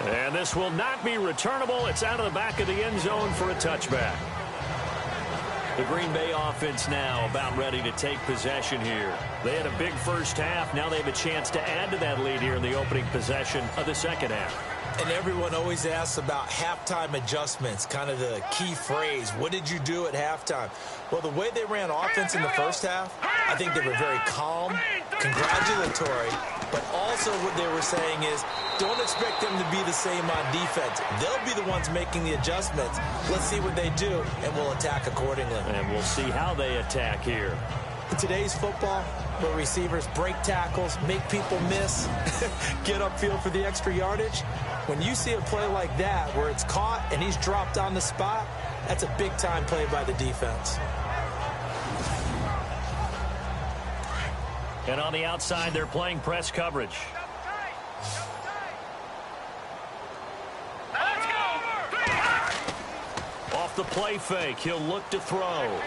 B: And this will not be returnable. It's out of the back of the end zone for a touchback. The Green Bay offense now about ready to take possession here. They had a big first half. Now they have a chance to add to that lead here in the opening possession of the second half.
C: And everyone always asks about halftime adjustments, kind of the key phrase. What did you do at halftime? Well, the way they ran offense in the first half, I think they were very calm, congratulatory, but also what they were saying is don't expect them to be the same on defense. They'll be the ones making the adjustments. Let's see what they do, and we'll attack accordingly.
B: And we'll see how they attack here.
C: In today's football, where receivers break tackles, make people miss, get upfield for the extra yardage, when you see a play like that where it's caught and he's dropped on the spot, that's a big-time play by the defense.
B: And on the outside, they're playing press coverage. Off the play fake, he'll look to throw.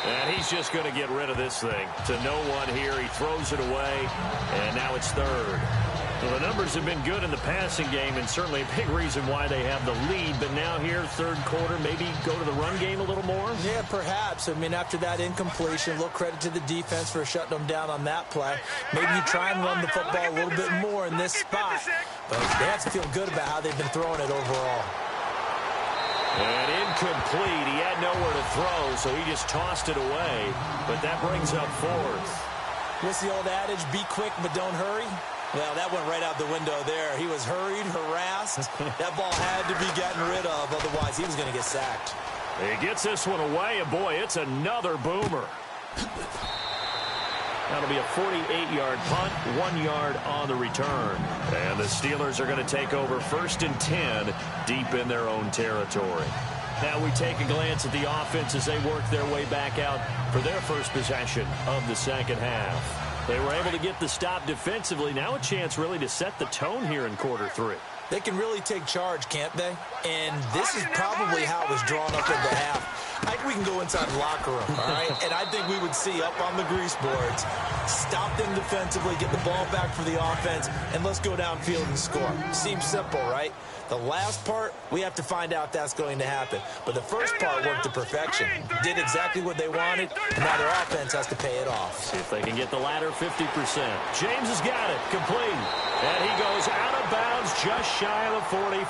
B: And he's just going to get rid of this thing to no one here. He throws it away, and now it's third. Well, the numbers have been good in the passing game, and certainly a big reason why they have the lead. But now here, third quarter, maybe go to the run game a little more?
C: Yeah, perhaps. I mean, after that incompletion, a little credit to the defense for shutting them down on that play. Maybe you try and run the football a little bit more in this spot. But they have to feel good about how they've been throwing it overall.
B: And incomplete. He had nowhere to throw, so he just tossed it away. But that brings up fourth.
C: What's the old adage? Be quick, but don't hurry? Well, that went right out the window there. He was hurried, harassed. That ball had to be gotten rid of, otherwise he was going to get sacked.
B: He gets this one away, and boy, it's another boomer. That'll be a 48-yard punt, 1 yard on the return. And the Steelers are going to take over 1st and 10 deep in their own territory. Now we take a glance at the offense as they work their way back out for their first possession of the second half. They were able to get the stop defensively. Now a chance really to set the tone here in quarter three.
C: They can really take charge, can't they? And this is probably how it was drawn up in the half. I think we can go inside the locker room, all right? And I think we would see up on the grease boards, stop them defensively, get the ball back for the offense, and let's go downfield and score. Seems simple, right? The last part, we have to find out if that's going to happen. But the first part worked to perfection. Did exactly what they wanted, and now their offense has to pay it off.
B: See if they can get the latter 50%. James has got it, complete. And he goes out of bounds just shy of the 45.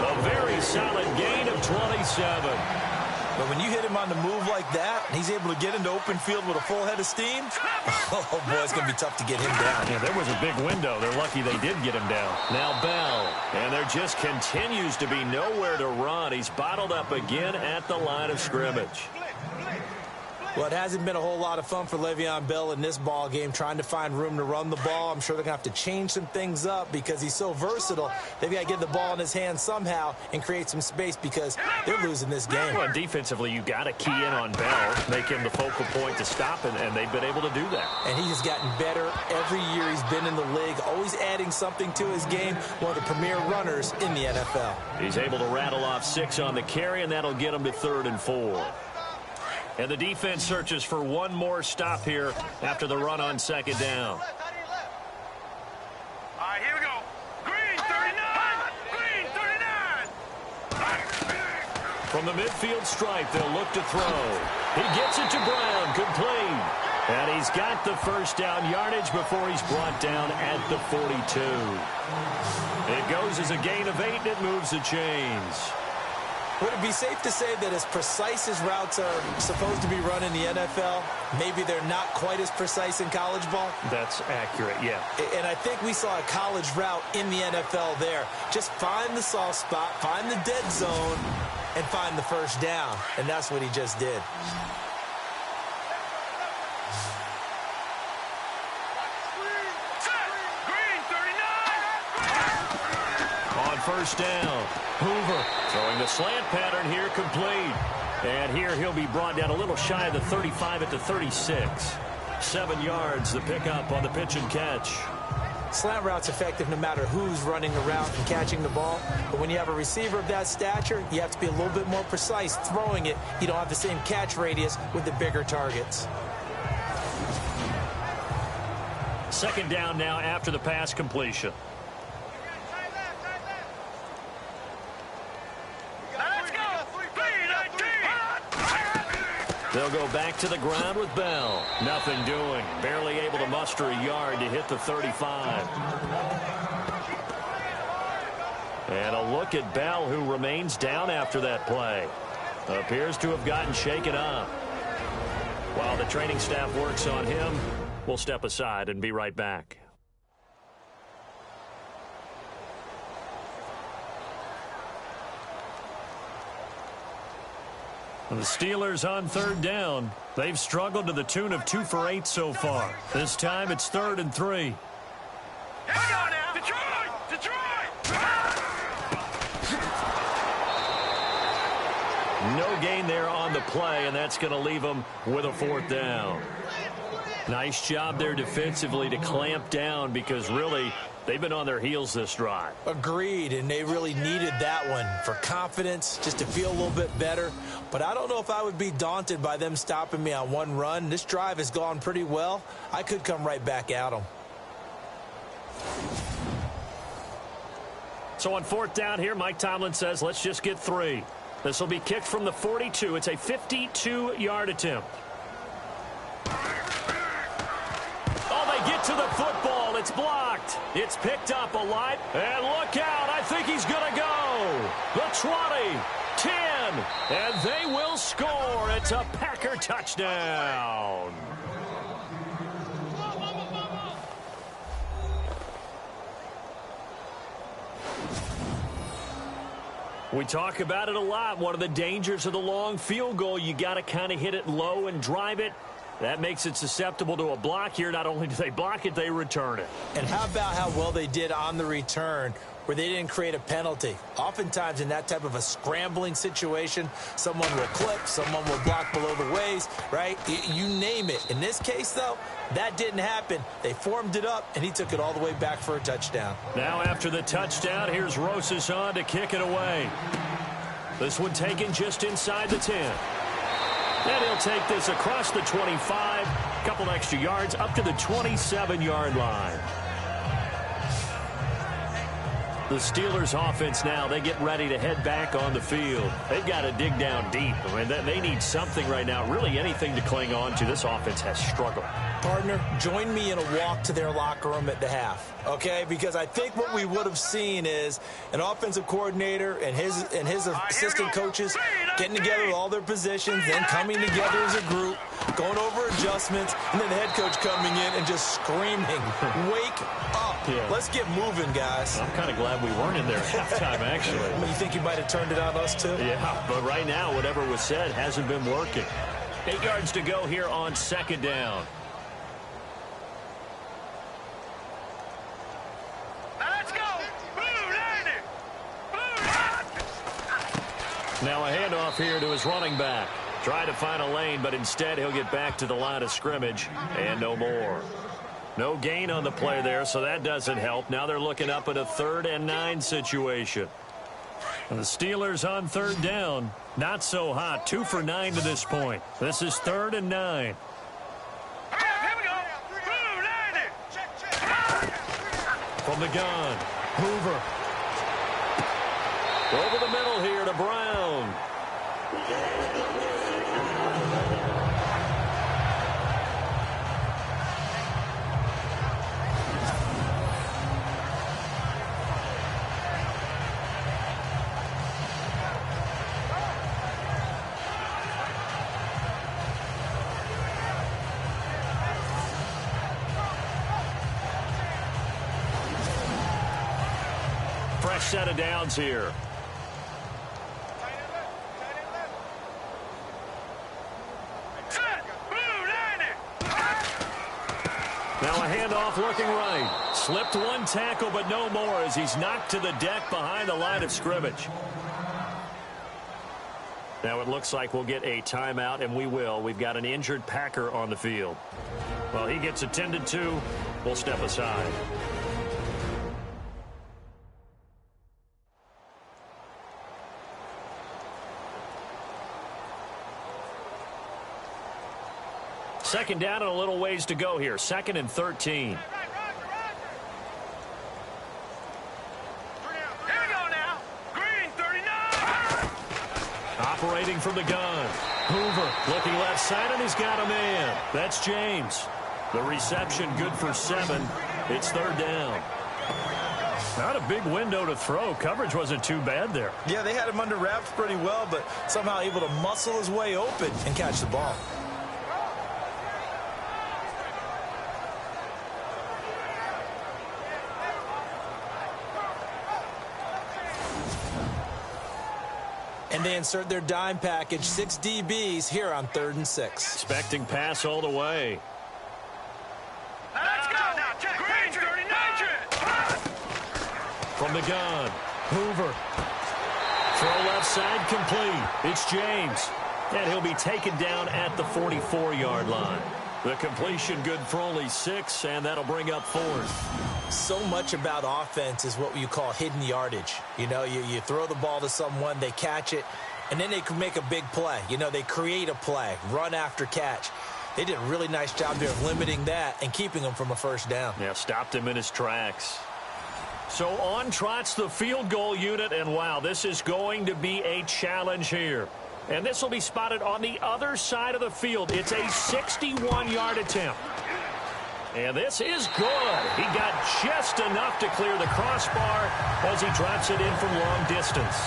B: A very solid gain of 27.
C: But when you hit him on the move like that, and he's able to get into open field with a full head of steam, oh, boy, it's going to be tough to get him down.
B: Yeah, there was a big window. They're lucky they did get him down. Now Bell, and there just continues to be nowhere to run. He's bottled up again at the line of scrimmage.
C: Well, it hasn't been a whole lot of fun for Le'Veon Bell in this ball game, trying to find room to run the ball. I'm sure they're going to have to change some things up because he's so versatile. They've got to get the ball in his hands somehow and create some space because they're losing this game.
B: Well, defensively, you got to key in on Bell, make him the focal point to stop, and they've been able to do that.
C: And he has gotten better every year he's been in the league, always adding something to his game, one of the premier runners in the NFL.
B: He's able to rattle off 6 on the carry, and that'll get him to 3rd and 4. And the defense searches for one more stop here after the run on 2nd down.
E: All right, here we go. Green,
B: From the midfield stripe, they'll look to throw. He gets it to Brown, complete. And he's got the first down yardage before he's brought down at the 42. It goes as a gain of 8, and it moves the chains.
C: Would it be safe to say that as precise as routes are supposed to be run in the NFL, maybe they're not quite as precise in college ball?
B: That's accurate, yeah.
C: And I think we saw a college route in the NFL there. Just find the soft spot, find the dead zone, and find the first down. And that's what he just did.
B: First down. Hoover throwing the slant pattern here, complete. And here he'll be brought down a little shy of the 35 at the 36. 7 yards, the pickup on the pitch and catch.
C: Slant route's effective no matter who's running the route and catching the ball. But when you have a receiver of that stature, you have to be a little bit more precise throwing it. You don't have the same catch radius with the bigger targets.
B: Second down now after the pass completion. They'll go back to the ground with Bell. Nothing doing. Barely able to muster a yard to hit the 35. And a look at Bell, who remains down after that play. Appears to have gotten shaken up. While the training staff works on him, we'll step aside and be right back. The Steelers on third down. They've struggled to the tune of 2 for 8 so far. This time it's 3rd and 3.
E: Here we go now. Detroit! Detroit!
B: No gain there on the play, and that's going to leave them with a 4th down. Nice job there defensively to clamp down, because really they've been on their heels this drive.
C: Agreed, and they really needed that one for confidence, just to feel a little bit better. But I don't know if I would be daunted by them stopping me on one run. This drive has gone pretty well. I could come right back at them.
B: So on 4th down here, Mike Tomlin says, let's just get 3. This will be kicked from the 42. It's a 52-yard attempt. Get to the football. It's blocked. It's picked up alive. And look out. I think he's going to go. The 20, 10, and they will score. It's a Packer touchdown. We talk about it a lot. One of the dangers of the long field goal, you got to kind of hit it low and drive it. That makes it susceptible to a block here. Not only do they block it, they return it.
C: And how about how well they did on the return, where they didn't create a penalty? Oftentimes in that type of a scrambling situation, someone will clip, someone will block below the waist, right? You name it. In this case, though, that didn't happen. They formed it up, and he took it all the way back for a touchdown.
B: Now after the touchdown, here's Rosas on to kick it away. This one taken just inside the 10. And he'll take this across the 25, a couple extra yards, up to the 27-yard line. The Steelers offense now, they get ready to head back on the field. They've got to dig down deep. I mean, they need something right now, really anything to cling on to. This offense has struggled.
C: Partner, join me in a walk to their locker room at the half, okay? Because I think what we would have seen is an offensive coordinator and his assistant coaches getting together with all their positions, then coming together as a group, going over adjustments, and then the head coach coming in and just screaming, wake up. Yeah. Let's get moving, guys.
B: I'm kind of glad we weren't in there at halftime, actually.
C: I mean, you think you might have turned it on us, too?
B: Yeah, but right now, whatever was said hasn't been working. 8 yards to go here on 2nd down.
E: Let's go! Blue Lightning! Blue Lightning!
B: Now a handoff here to his running back. Try to find a lane, but instead he'll get back to the line of scrimmage and no more. No gain on the play there, so that doesn't help. Now they're looking up at a 3rd and 9 situation. And the Steelers on 3rd down. Not so hot. 2 for 9 to this point. This is 3rd and 9.
E: Here we go! Blue Lightning!
B: From the gun, Hoover. Over the middle here to Brown. Fresh set of downs here. Now a handoff looking right. Slipped one tackle, but no more as he's knocked to the deck behind the line of scrimmage. Now it looks like we'll get a timeout, and we will. We've got an injured Packer on the field. Well, he gets attended to. We'll step aside. Second down and a little ways to go here. 2nd and 13.
E: Here we go now. Green 39.
B: Operating from the gun. Hoover looking left side, and he's got a man. That's James. The reception good for 7. It's 3rd down. Not a big window to throw. Coverage wasn't too bad there.
C: Yeah, they had him under wraps pretty well, but somehow able to muscle his way open and catch the ball. And they insert their dime package, 6 DBs here on 3rd and 6.
B: Expecting pass all the way.
E: Let's go now. Check. Green 39.
B: From the gun, Hoover. Throw left side complete. It's James. And he'll be taken down at the 44-yard line. The completion good for only 6, and that'll bring up 4th.
C: So much about offense is what you call hidden yardage. You know, you throw the ball to someone, they catch it, and then they can make a big play. You know, they create a play, run after catch. They did a really nice job there of limiting that and keeping him from a first down.
B: Yeah, stopped him in his tracks. So on trots the field goal unit, and wow, this is going to be a challenge here. And this will be spotted on the other side of the field. It's a 61-yard attempt. And this is good. He got just enough to clear the crossbar as he drops it in from long distance.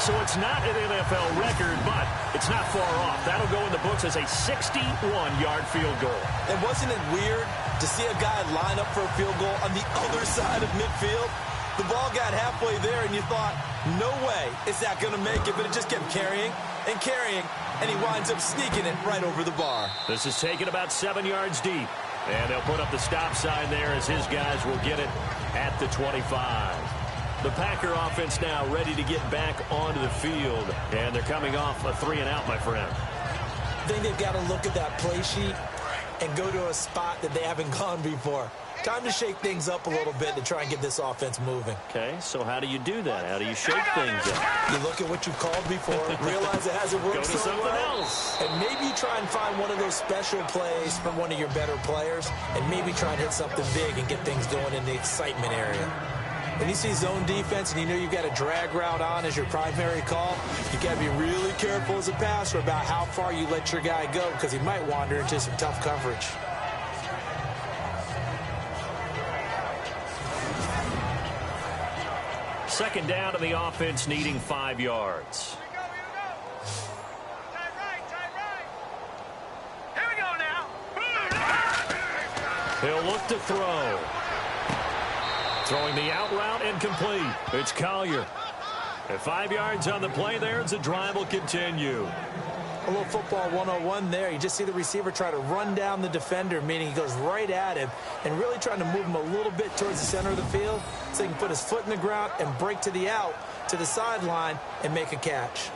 B: So it's not an NFL record, but it's not far off. That'll go in the books as a 61-yard field goal.
C: And wasn't it weird to see a guy line up for a field goal on the other side of midfield? The ball got halfway there, and you thought, no way is that going to make it, but it just kept carrying and carrying, and he winds up sneaking it right over the bar.
B: This is taken about 7 yards deep, and they'll put up the stop sign there as his guys will get it at the 25. The Packer offense now ready to get back onto the field, and they're coming off a 3-and-out, my friend.
C: I think they've got to look at that play sheet and go to a spot that they haven't gone before. Time to shake things up a little bit to try and get this offense moving.
B: Okay, so how do you do that? How do you shake things up?
C: You look at what you've called before, realize it hasn't worked
B: Go to
C: so
B: something
C: well,
B: else.
C: and maybe try and find one of those special plays from one of your better players, and maybe try and hit something big and get things going in the excitement area. When you see zone defense and you know you've got a drag route on as your primary call, you got to be really careful as a passer about how far you let your guy go because he might wander into some tough coverage.
B: Second down to the offense needing 5 yards.
E: Here we go now.
B: He'll look to throw. Throwing the out route incomplete. It's Collier. At 5 yards on the play there, the drive will continue.
C: A little football 101 there. You just see the receiver try to run down the defender, meaning he goes right at him and really trying to move him a little bit towards the center of the field so he can put his foot in the ground and break to the out, to the sideline, and make a catch.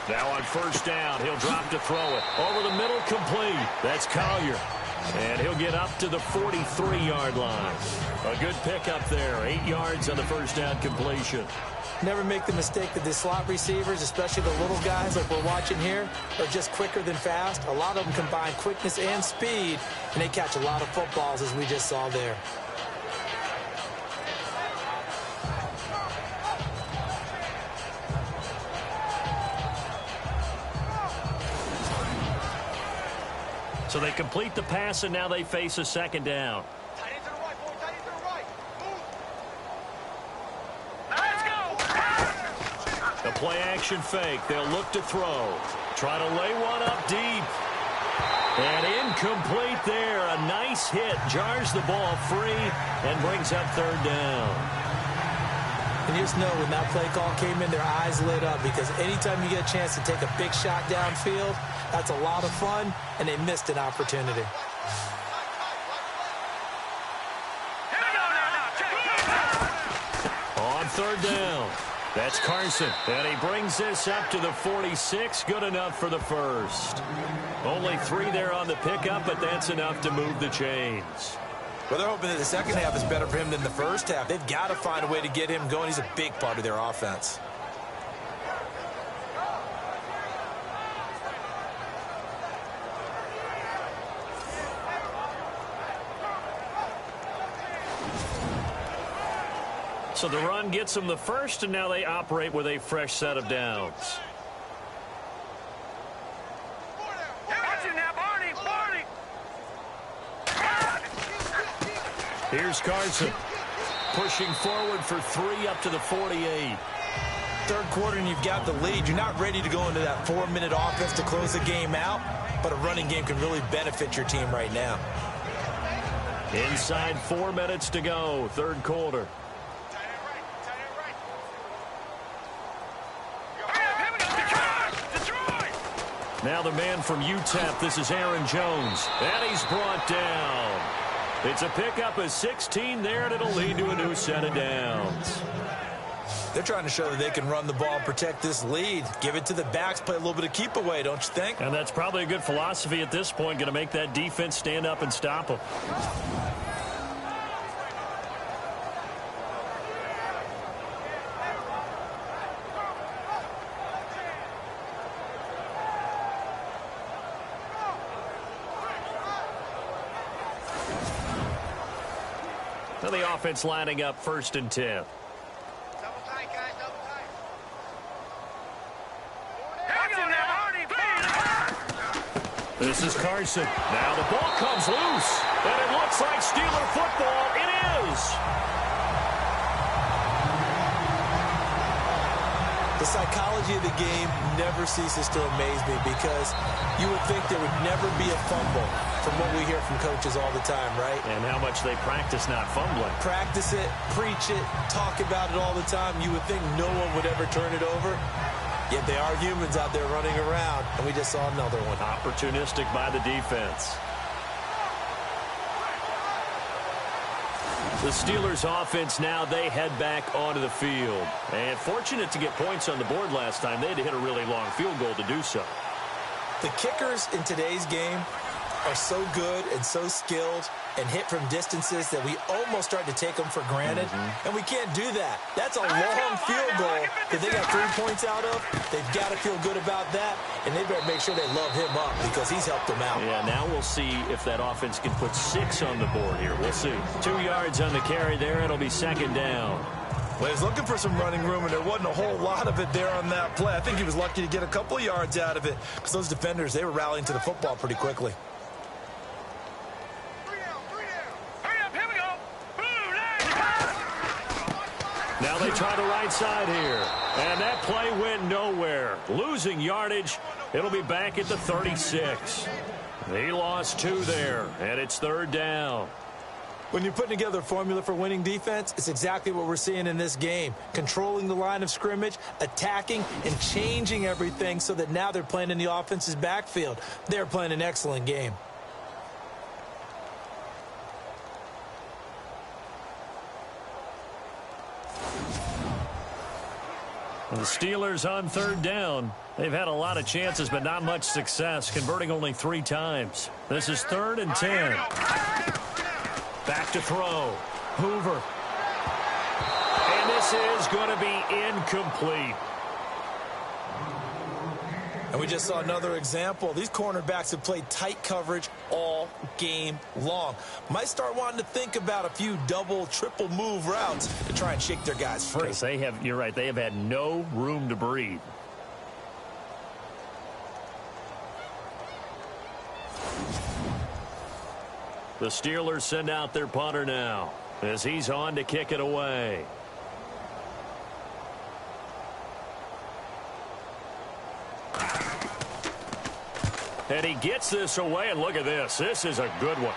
B: Now on first down, he'll drop to throw it. Over the middle, complete. That's Collier. And he'll get up to the 43-yard line. A good pickup there. 8 yards on the first down completion.
C: Never make the mistake that the slot receivers, especially the little guys like we're watching here, are just quicker than fast. A lot of them combine quickness and speed, and they catch a lot of footballs, as we just saw there.
B: So they complete the pass, and now they face a second down. A play-action fake. They'll look to throw. Try to lay one up deep. And incomplete there. A nice hit. Jars the ball free and brings up third down.
C: And you just know when that play call came in, their eyes lit up, because anytime you get a chance to take a big shot downfield, that's a lot of fun, and they missed an opportunity.
B: On third down, that's Carson, and he brings this up to the 46. Good enough for the first. Only 3 there on the pickup, but that's enough to move the chains.
C: Well, they're hoping that the second half is better for him than the first half. They've got to find a way to get him going. He's a big part of their offense.
B: So the run gets them the first, and now they operate with a fresh set of downs. Here's Carson, pushing forward for 3 up to the 48.
C: Third quarter, and you've got the lead. You're not ready to go into that 4-minute offense to close the game out, but a running game can really benefit your team right now.
B: Inside 4 minutes to go, third quarter. Now the man from UTEP, this is Aaron Jones, and he's brought down. It's a pickup of 16 there, and it'll lead to a new set of downs.
C: They're trying to show that they can run the ball, protect this lead, give it to the backs, play a little bit of keep away, don't you think?
B: And that's probably a good philosophy at this point, going to make that defense stand up and stop them. Now the offense lining up 1st and 10.
E: Double tight, guys, double tight.
B: This is Carson. Now the ball comes loose, and it looks like Steeler football. It is.
C: The psychology of the game never ceases to amaze me, because you would think there would never be a fumble from what we hear from coaches all the time, right?
B: And how much they practice not fumbling.
C: Practice it, preach it, talk about it all the time. You would think no one would ever turn it over. Yet they are humans out there running around, and we just saw another one.
B: Opportunistic by the defense. The Steelers offense now, they head back onto the field. And fortunate to get points on the board last time. They had to hit a really long field goal to do so.
C: The kickers in today's game are so good and so skilled and hit from distances that we almost start to take them for granted. And we can't do that. That's a long field goal that they got 3 points out of. They've got to feel good about that, and they better make sure they love him up, because he's helped them out.
B: Yeah, now we'll see if that offense can put 6 on the board here. We'll see. 2 yards on the carry there. It'll be second down.
C: Well, he was looking for some running room, and there wasn't a whole lot of it there on that play. I think he was lucky to get a couple yards out of it, because those defenders, they were rallying to the football pretty quickly.
B: Now they try the right side here. And that play went nowhere. Losing yardage. It'll be back at the 36. He lost 2 there, and it's third down.
C: When you're putting together a formula for winning defense, it's exactly what we're seeing in this game. Controlling the line of scrimmage, attacking, and changing everything so that now they're playing in the offense's backfield. They're playing an excellent game.
B: The Steelers on third down. They've had a lot of chances, but not much success, converting only 3 times. This is 3rd and 10. Back to throw. Hoover. And this This is going to be incomplete.
C: And we just saw another example. These cornerbacks have played tight coverage all game long. Might start wanting to think about a few double, triple move routes to try and shake their guys free.
B: You're right, they have had no room to breathe. The Steelers send out their punter now as he's on to kick it away. And he gets this away, and look at this. This is a good one.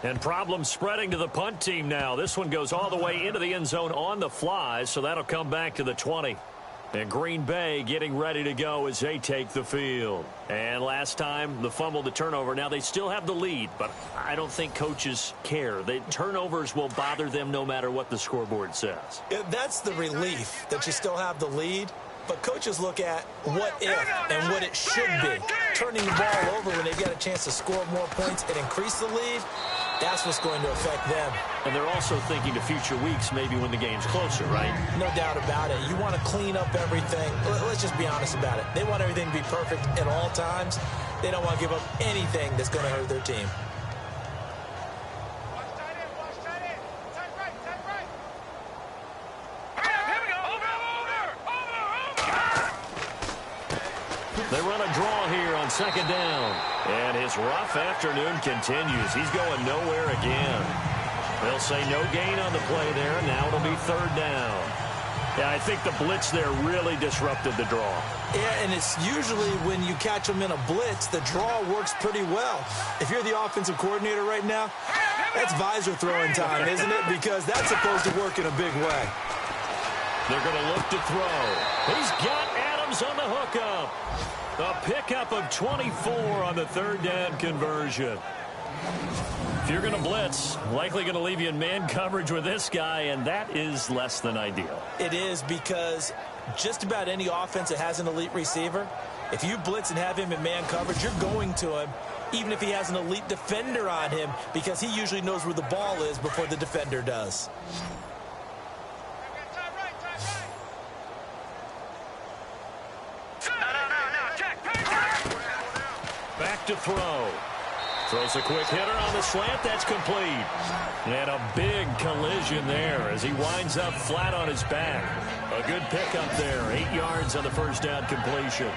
B: And problems spreading to the punt team now. This one goes all the way into the end zone on the fly, so that'll come back to the 20. And Green Bay getting ready to go as they take the field. And last time, the fumble, the turnover. Now, they still have the lead, but I don't think coaches care. The turnovers will bother them no matter what the scoreboard says.
C: That's the relief, that you still have the lead. But coaches look at what if and what it should be. Turning the ball over when they get a chance to score more points and increase the lead, that's what's going to affect them.
B: And they're also thinking to future weeks, maybe when the game's closer, right?
C: No doubt about it. You want to clean up everything. Let's just be honest about it. They want everything to be perfect at all times. They don't want to give up anything that's going to hurt their team.
B: They run a draw here on second down. And his rough afternoon continues. He's going nowhere again. They'll say no gain on the play there. Now it'll be third down. Yeah, I think the blitz there really disrupted the draw.
C: Yeah, and it's usually when you catch them in a blitz, the draw works pretty well. If you're the offensive coordinator right now, that's visor throwing time, isn't it? Because that's supposed to work in a big way.
B: They're going to look to throw. He's got Adams on the hookup. A pickup of 24 on the third down conversion. If you're going to blitz, likely going to leave you in man coverage with this guy, and that is less than ideal.
C: It is, because just about any offense that has an elite receiver, if you blitz and have him in man coverage, you're going to him, even if he has an elite defender on him, because he usually knows where the ball is before the defender does.
B: Back to throw. Throws a quick hitter on the slant. That's complete. And a big collision there as he winds up flat on his back. A good pickup there. 8 yards on the first down completion.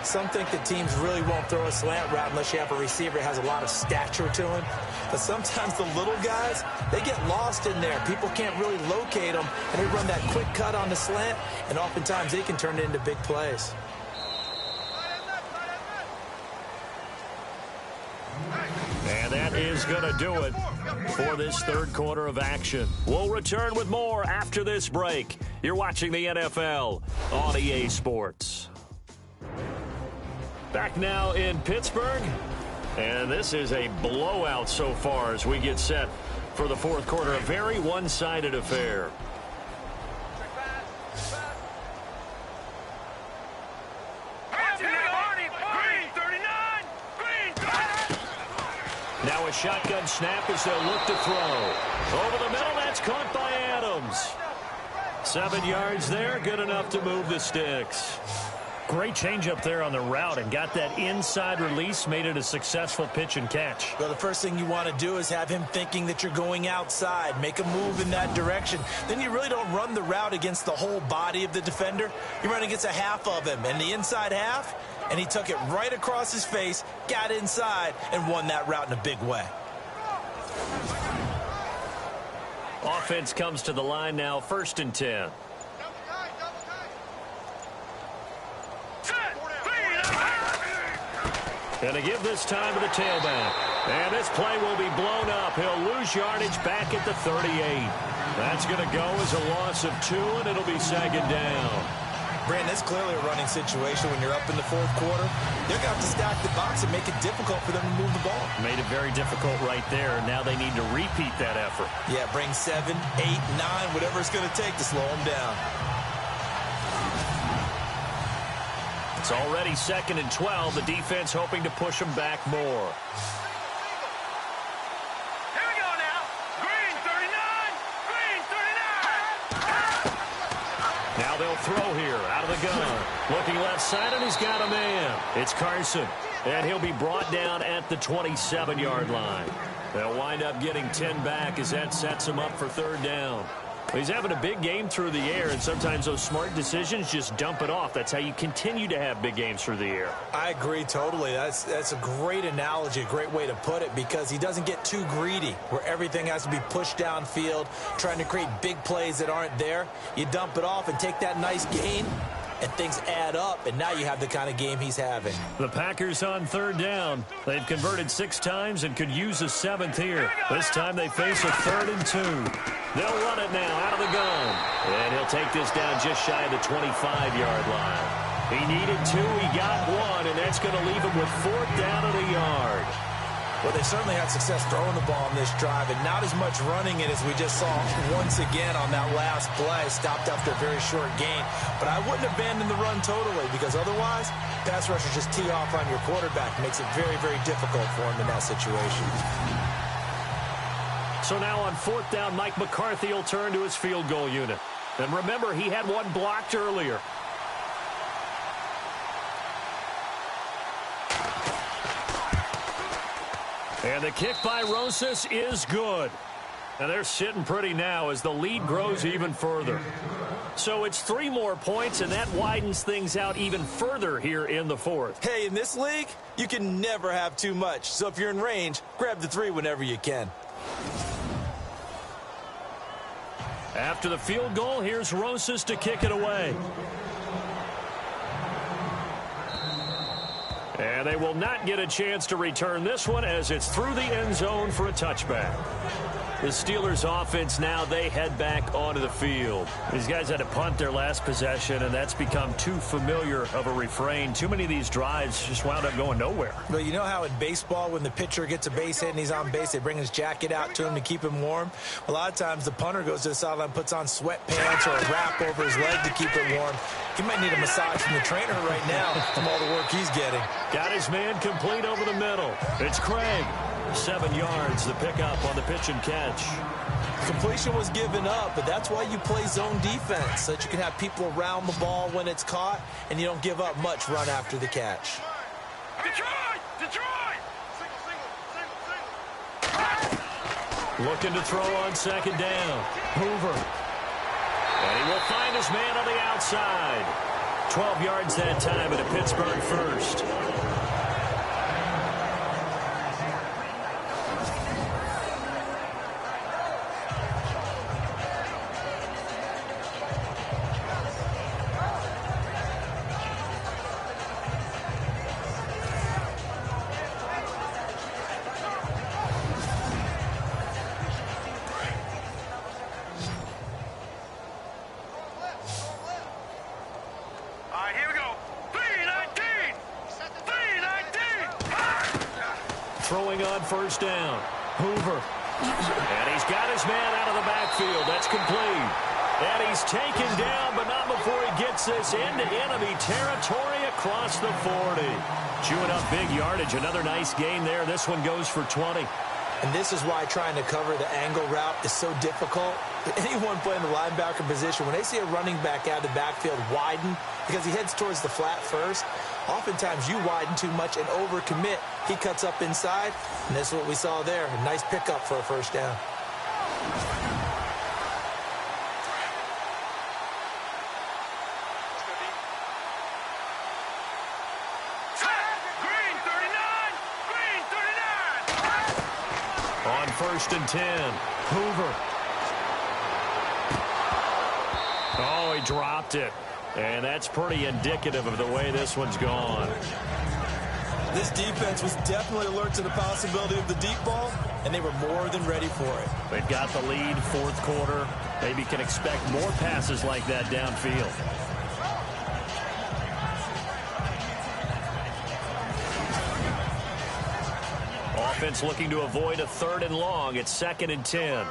C: Some think that teams really won't throw a slant route unless you have a receiver that has a lot of stature to him. But sometimes the little guys, they get lost in there. People can't really locate them, and they run that quick cut on the slant, and oftentimes they can turn it into big plays.
B: And that is going to do it for this third quarter of action. We'll return with more after this break. You're watching the NFL on EA Sports. Back now in Pittsburgh. And this is a blowout so far as we get set for the fourth quarter. A very one-sided affair. Now a shotgun snap as they'll look to throw. Over the middle, that's caught by Adams. 7 yards there, good enough to move the sticks. Great change up there on the route and got that inside release, made it a successful pitch and catch.
C: Well, the first thing you want to do is have him thinking that you're going outside, make a move in that direction. Then you really don't run the route against the whole body of the defender. You run against a half of him, and the inside half, and he took it right across his face, got inside, and won that route in a big way.
B: Offense comes to the line now, 1st and 10. And to give this time to the tailback. And this play will be blown up. He'll lose yardage back at the 38. That's going to go as a loss of 2, and it'll be second down.
C: Brandon, it's clearly a running situation when you're up in the fourth quarter. They're going to have to stack the box and make it difficult for them to move the ball.
B: Made it very difficult right there. Now they need to repeat that effort.
C: Yeah, bring 7, 8, 9, whatever it's going to take to slow them down.
B: It's already 2nd and 12. The defense hoping to push them back more.
E: Here we go now. Green 39. Green 39.
B: throw here out of the gun. Looking left side, and he's got a man. It's Carson, and he'll be brought down at the 27-yard line. They'll wind up getting 10 back as that sets him up for third down. He's having a big game through the air, and sometimes those smart decisions just dump it off. That's how you continue to have big games through the air. I agree totally. That's a great analogy, a great way to put it, because he doesn't get too greedy where everything has to be pushed downfield, trying to create big plays that aren't there. You dump it off and take that nice gain, and things add up, and now you have the kind of game he's having. The Packers on third down. They've converted 6 times and could use a 7th here. This time they face a 3rd and 2. They'll run it now out of the gun. And he'll take this down just shy of the 25-yard line. He needed 2, he got 1, and that's going to leave him with 4th down at a yard. Well, they certainly had success throwing the ball in this drive, and not as much running it as we just saw once again on that last play. Stopped after a very short gain. But I wouldn't abandon the run totally, because otherwise, pass rushers just tee off on your quarterback. Makes it very, very difficult for him in that situation. So now on 4th down, Mike McCarthy will turn to his field goal unit. And remember, he had one blocked earlier. And the kick by Rosas is good. And they're sitting pretty now as the lead grows even further. So it's 3 more points, and that widens things out even further here in the 4th. Hey, in this league, you can never have too much. So if you're in range, grab the 3 whenever you can. After the field goal, here's Rosas to kick it away. And they will not get a chance to return this one as it's through the end zone for a touchback. The Steelers offense now, they head back onto the field. These guys had to punt their last possession, and that's become too familiar of a refrain. Too many of these drives just wound up going nowhere. Well, you know how in baseball, when the pitcher gets a base hit and he's on base, they bring his jacket out to him to keep him warm? A lot of times the punter goes to the sideline, puts on sweatpants or a wrap over his leg to keep it warm. He might need a massage from the trainer right now from all the work he's getting. Got his man complete over the middle. It's Craig. 7 yards, the pickup on the pitch and catch. Completion was given up, but that's why you play zone defense, so that you can have people around the ball when it's caught, and you don't give up much run after the catch.
E: Detroit! Detroit!
B: Looking to throw on 2nd down. Hoover. And he will find his man on the outside. 12 yards that time at a Pittsburgh first. Throwing on 1st down. Hoover. And he's got his man out of the backfield. That's complete. And he's taken down, but not before he gets this into enemy territory across the 40. Chewing up big yardage. Another nice gain there. This one goes for 20. And this is why trying to cover the angle route is so difficult. Anyone playing the linebacker position, when they see a running back out of the backfield widen, because he heads towards the flat first, oftentimes you widen too much and overcommit. He cuts up inside, and this is what we saw there. A nice pickup for a 1st down. On 1st and 10, Hoover. Oh, he dropped it. And that's pretty indicative of the way this one's gone. This defense was definitely alert to the possibility of the deep ball, and they were more than ready for it. They've got the lead, 4th quarter. Maybe can expect more passes like that downfield. Offense looking to avoid a 3rd and long. It's 2nd and 10.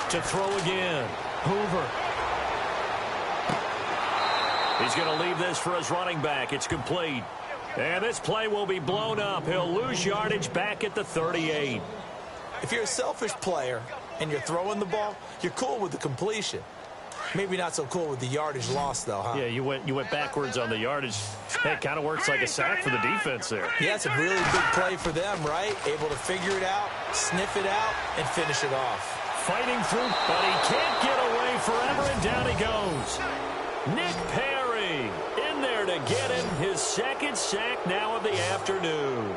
B: To throw again. Hoover. He's going to leave this for his running back. It's complete. And this play will be blown up. He'll lose yardage back at the 38.
C: If you're a selfish player and you're throwing the ball, you're cool with the completion. Maybe not so cool with the yardage loss, though, huh?
B: Yeah, you went backwards on the yardage. Hey, it kind of works like a sack for the defense there.
C: Yeah, it's a really big play for them, right? Able to figure it out, sniff it out, and finish it off.
B: Fighting through, but he can't get away forever, and down he goes. Nick Perry in there to get him his second sack now of the afternoon.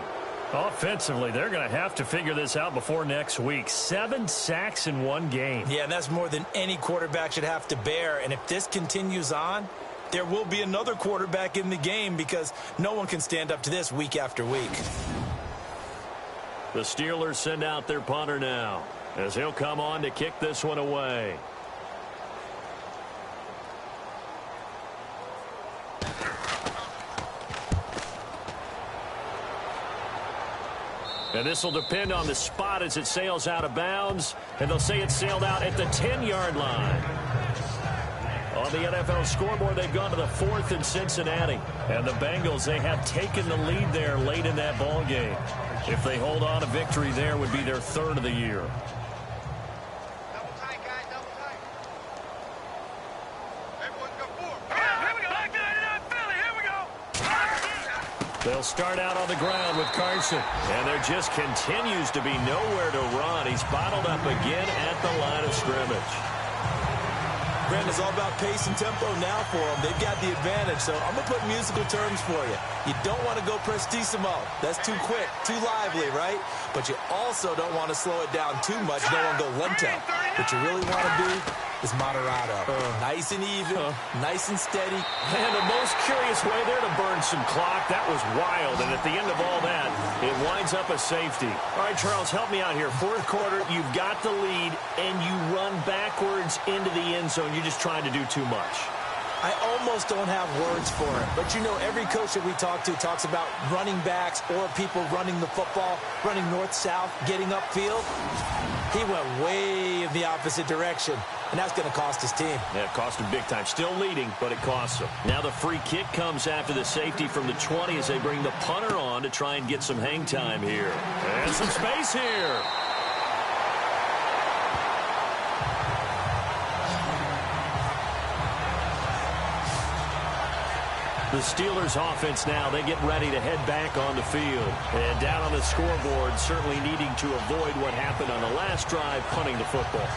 B: Offensively, they're going to have to figure this out before next week. 7 sacks in one game.
C: Yeah, and that's more than any quarterback should have to bear. And if this continues on, there will be another quarterback in the game because no one can stand up to this week after week.
B: The Steelers send out their punter now as he'll come on to kick this one away. And this will depend on the spot as it sails out of bounds. And they'll say it sailed out at the 10-yard line. On the NFL scoreboard, they've gone to the 4th in Cincinnati. And the Bengals, they have taken the lead there late in that ball game. If they hold on, a victory there would be their 3rd of the year.
E: Double tight, guys, double tight. Everyone go forward. Here we go. Back to 99 Philly. Here we go.
B: They'll start out on the ground with Carson. And there just continues to be nowhere to run. He's bottled up again at the line of scrimmage.
C: Brandon, it's all about pace and tempo now for them. They've got the advantage, so I'm going to put musical terms for you. You don't want to go prestissimo. That's too quick, too lively, right? But you also don't want to slow it down too much. You don't want to go lento. What you really want to do is moderado. Nice and even, nice and steady.
B: And the most curious way there to burn some clock. That was wild. And at the end of all that, it winds up a safety. All right, Charles, help me out here. 4th quarter, you've got the lead, and you run backwards into the end zone. You're just trying to do too much.
C: I almost don't have words for it. But, you know, every coach that we talk to talks about running backs or people running the football, running north-south, getting upfield. He went way in the opposite direction, and that's going to cost his team.
B: Yeah, it cost him big time. Still leading, but it costs him. Now the free kick comes after the safety from the 20 as they bring the punter on to try and get some hang time here. And some space here. The Steelers offense now, they get ready to head back on the field. And down on the scoreboard, certainly needing to avoid what happened on the last drive, punting the football.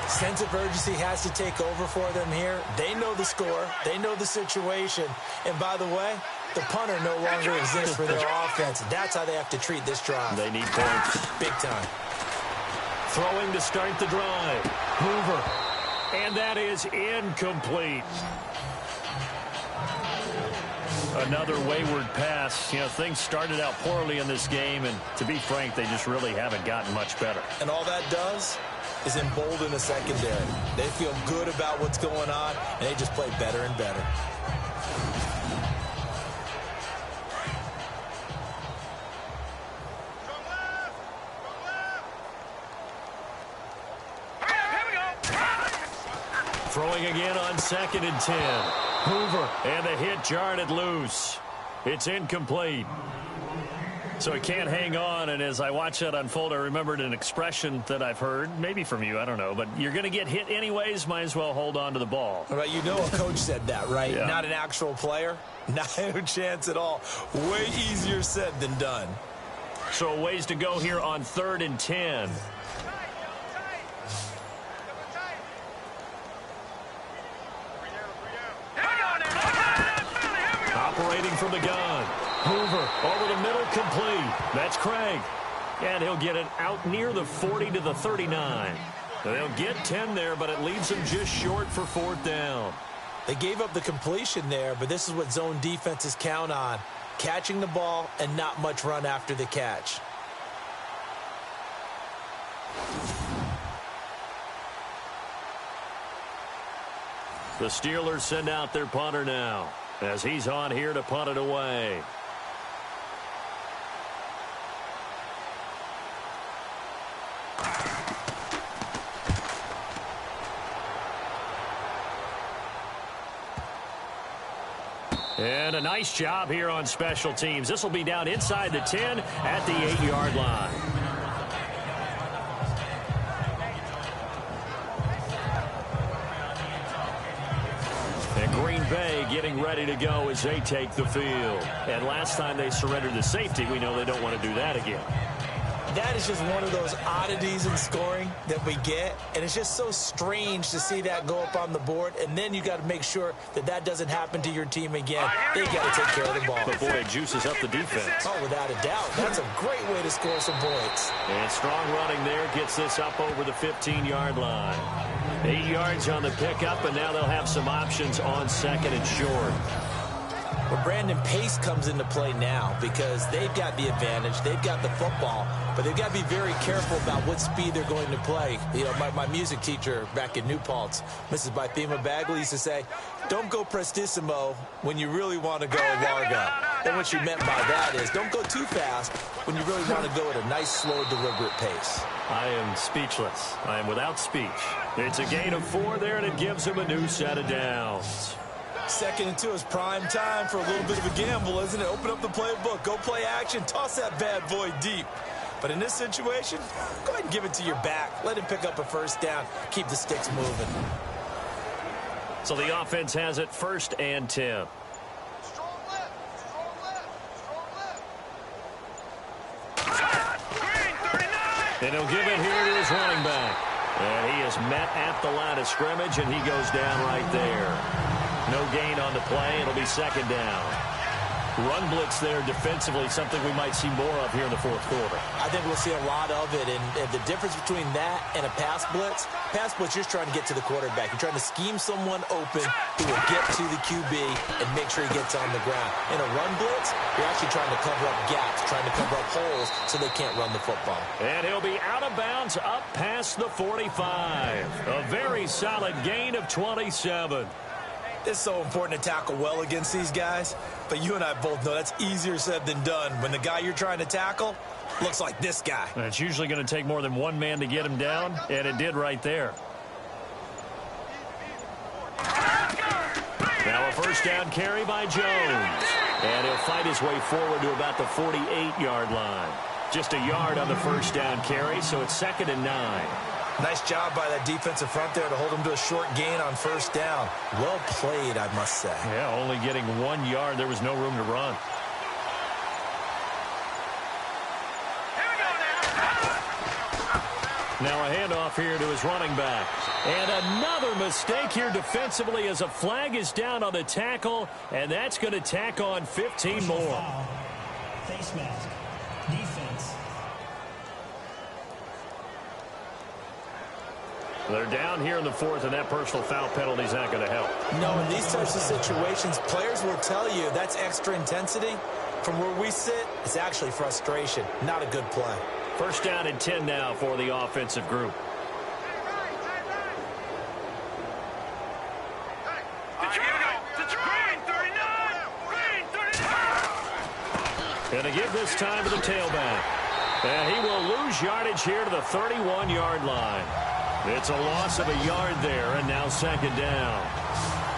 C: Sense of urgency has to take over for them here. They know the score. They know the situation. And by the way, the punter no longer exists for their offense. That's how they have to treat this drive.
B: They need points.
C: Big time.
B: Throwing to start the drive. Hoover. And that is incomplete. Another wayward pass. You know, things started out poorly in this game, and to be frank, they just really haven't gotten much better.
C: And all that does is embolden the secondary. They feel good about what's going on, and they just play better and better.
B: Throwing again on 2nd and 10. Hoover, and the hit jarred it loose. It's incomplete. So he can't hang on, and as I watch that unfold, I remembered an expression that I've heard, maybe from you, I don't know, but you're going to get hit anyways, might as well hold on to the ball.
C: Right, you know a coach said that, right?
B: Yeah.
C: Not an actual player. Not a chance at all. Way easier said than done.
B: So ways to go here on 3rd and 10. Operating from the gun. Hoover over the middle, complete. That's Craig. And he'll get it out near the 40 to the 39. They'll get 10 there, but it leaves them just short for 4th down.
C: They gave up the completion there, but this is what zone defenses count on. Catching the ball and not much run after the catch.
B: The Steelers send out their punter now as he's on here to punt it away. And a nice job here on special teams. This will be down inside the 10 at the 8-yard line. getting ready to go as they take the field. And last time they surrendered the safety, we know they don't want to do that again.
C: That is just one of those oddities in scoring that we get, and it's just so strange to see that go up on the board, and then you got to make sure that that doesn't happen to your team again. They got to take care of the ball.
B: But boy, it juices up the defense.
C: Oh, without a doubt. That's a great way to score some points.
B: And strong running there gets this up over the 15-yard line. 8 yards on the pickup, and now they'll have some options on second and short.
C: Well, Brandon, pace comes into play now because they've got the advantage. They've got the football, but they've got to be very careful about what speed they're going to play. You know, my music teacher back in New Paltz, Mrs. Bythema Bagley, used to say, don't go prestissimo when you really want to go largo. And what she meant by that is don't go too fast when you really want to go at a nice, slow, deliberate pace.
B: I am speechless. I am without speech. It's a gain of 4 there, and it gives them a new set of downs.
C: 2nd and 2 is prime time for a little bit of a gamble, isn't it? Open up the playbook, go play action, toss that bad boy deep. But in this situation, go ahead and give it to your back. Let him pick up a first down. Keep the sticks moving.
B: So the offense has it 1st and 10. And he'll give it here to his running back. And he is met at the line of scrimmage, and he goes down right there. No gain on the play. It'll be 2nd down. Run blitz there defensively, something we might see more of here in the 4th quarter.
C: I think we'll see a lot of it, and the difference between that and a pass blitz, you're trying to get to the quarterback. You're trying to scheme someone open who will get to the QB and make sure he gets on the ground. In a run blitz, you're actually trying to cover up gaps, trying to cover up holes so they can't run the football.
B: And he'll be out of bounds up past the 45. A very solid gain of 27.
C: It's so important to tackle well against these guys, but you and I both know that's easier said than done when the guy you're trying to tackle looks like this guy.
B: And it's usually going to take more than one man to get him down, and it did right there. Now a first down carry by Jones, and he'll fight his way forward to about the 48-yard line. Just a yard on the first down carry, so it's 2nd and 9.
C: Nice job by that defensive front there to hold him to a short gain on first down. Well played, I must say.
B: Yeah, only getting 1 yard. There was no room to run. Now a handoff here to his running back. And another mistake here defensively as a flag is down on the tackle, and that's going to tack on 15 more.
D: Face mask. Defense.
B: They're down here in the 4th, and that personal foul penalty is not going to help.
C: No, in these types of situations, players will tell you that's extra intensity. From where we sit, it's actually frustration. Not a good play.
B: First down and 10 now for the offensive group. Going to give this time to the tailback. And he will lose yardage here to the 31-yard line. It's a loss of a yard there, and now 2nd down.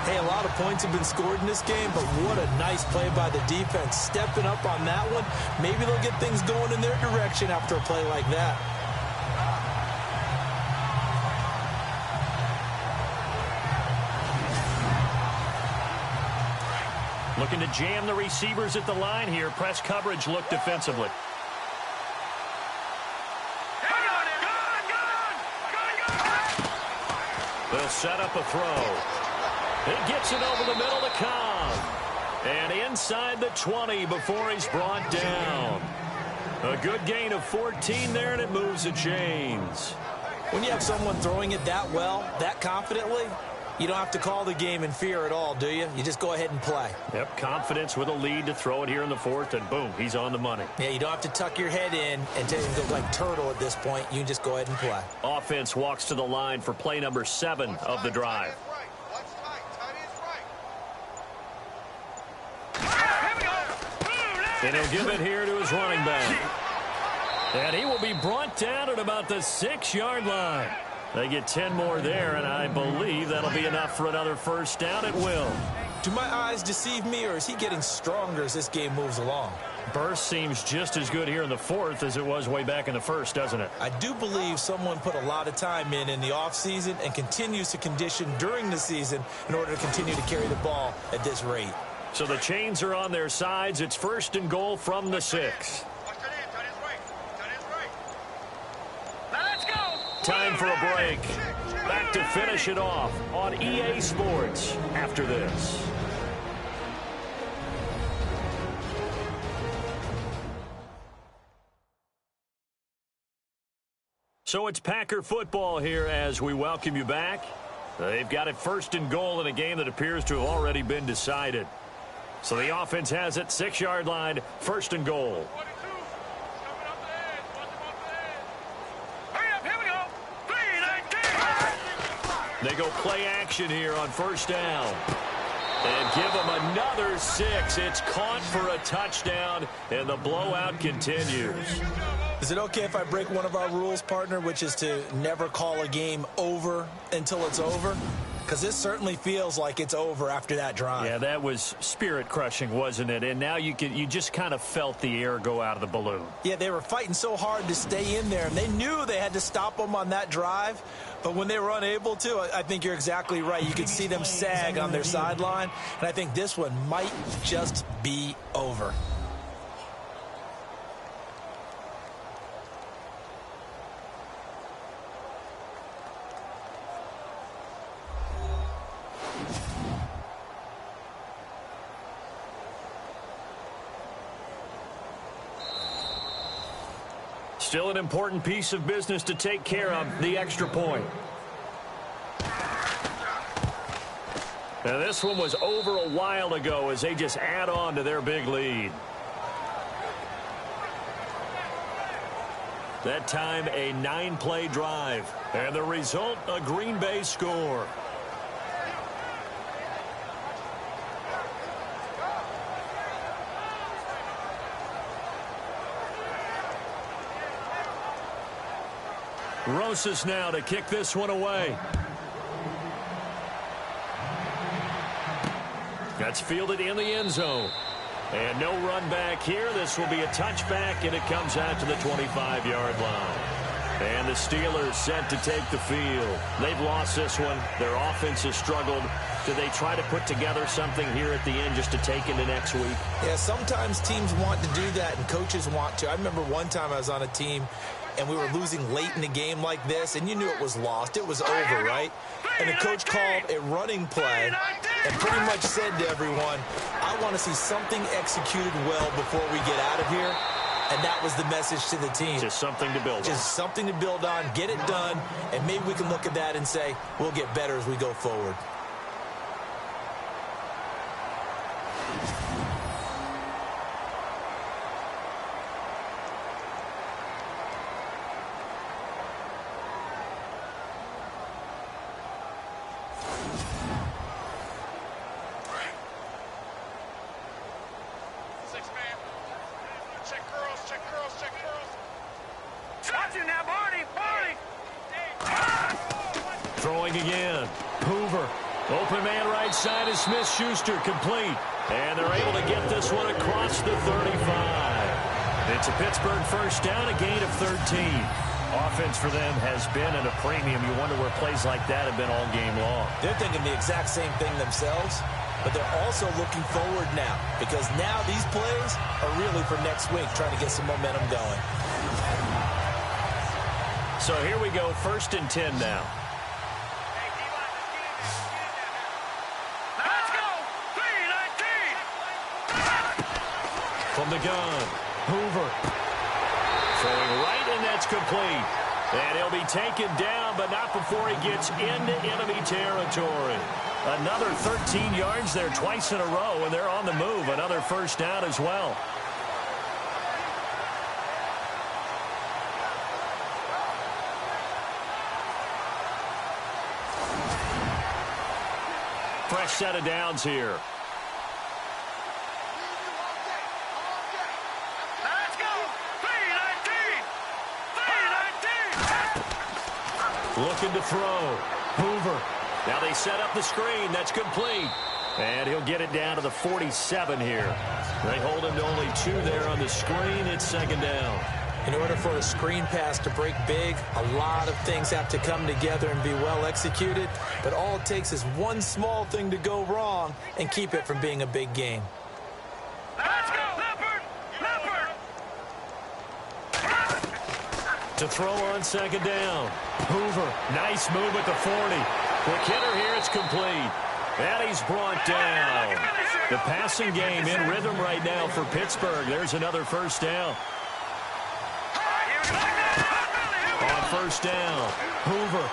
C: Hey, a lot of points have been scored in this game, but what a nice play by the defense. Stepping up on that one, maybe they'll get things going in their direction after a play like that.
B: Looking to jam the receivers at the line here. Press coverage look defensively. They'll set up a throw. He gets it over the middle to Cobb. And inside the 20 before he's brought down. A good gain of 14 there, and it moves the chains.
C: When you have someone throwing it that well, that confidently, you don't have to call the game in fear at all, do you? You just go ahead and play.
B: Yep, confidence with a lead to throw it here in the 4th, and boom, he's on the money.
C: Yeah, you don't have to tuck your head in and go like turtle at this point. You can just go ahead and play.
B: Offense walks to the line for play number 7 of the drive. And he'll give it here to his running back. And he will be brought down at about the 6-yard line. They get 10 more there, and I believe that'll be enough for another first down. It will.
C: Do my eyes deceive me, or is he getting stronger as this game moves along?
B: Burst seems just as good here in the fourth as it was way back in the first, doesn't it?
C: I do believe someone put a lot of time in the offseason and continues to condition during the season in order to continue to carry the ball at this rate.
B: So the chains are on their sides. It's 1st and goal from the 6. Time for a break. Back to finish it off on EA Sports after this. So it's Packer football here as we welcome you back. They've got it 1st and goal in a game that appears to have already been decided. So the offense has it, 6-yard line, 1st and goal. They go play action here on 1st down. And give them another 6. It's caught for a touchdown, and the blowout continues.
C: Is it okay if I break one of our rules, partner, which is to never call a game over until it's over? Because this certainly feels like it's over after that drive.
B: Yeah, that was spirit-crushing, wasn't it? And now you just kind of felt the air go out of the balloon.
C: Yeah, they were fighting so hard to stay in there, and they knew they had to stop them on that drive. But when they were unable to, I think you're exactly right. You could see them sag on their sideline, and I think this one might just be over.
B: Still an important piece of business to take care of, the extra point. Now this one was over a while ago as they just add on to their big lead. That time a 9-play drive. And the result, a Green Bay score. Rosas now to kick this one away. That's fielded in the end zone. And no run back here. This will be a touchback, and it comes out to the 25-yard line. And the Steelers set to take the field. They've lost this one. Their offense has struggled. Do they try to put together something here at the end just to take into next week?
C: Yeah, sometimes teams want to do that, and coaches want to. I remember one time I was on a team, and we were losing late in the game like this, and you knew it was lost. It was over, right? And the coach called a running play and pretty much said to everyone, I want to see something executed well before we get out of here. And that was the message to the team.
B: Just something to build on.
C: Just something to build on, get it done, and maybe we can look at that and say, we'll get better as we go forward.
B: Throwing again. Hoover. Open man right side is Smith-Schuster, complete. And they're able to get this one across the 35. It's a Pittsburgh 1st down, a gain of 13. Offense for them has been at a premium. You wonder where plays like that have been all game long.
C: They're thinking the exact same thing themselves, but they're also looking forward now, because now these plays are really for next week, trying to get some momentum going.
B: So here we go, 1st and 10 now. From the gun, Hoover. Throwing right, and that's complete. And he'll be taken down, but not before he gets into enemy territory. Another 13 yards there twice in a row, and they're on the move. Another 1st down as well. Fresh set of downs here. Looking to throw. Hoover. Now they set up the screen. That's complete. And he'll get it down to the 47 here. They hold him to only 2 there on the screen. It's second down.
C: In order for a screen pass to break big, a lot of things have to come together and be well executed. But all it takes is one small thing to go wrong and keep it from being a big game.
E: Let's go, Leopard! Leopard!
B: To throw on second down. Hoover, nice move at the 40. Quick hitter here, it's complete. And he's brought down. The passing game in rhythm right now for Pittsburgh. There's another first down. On first down, Hoover.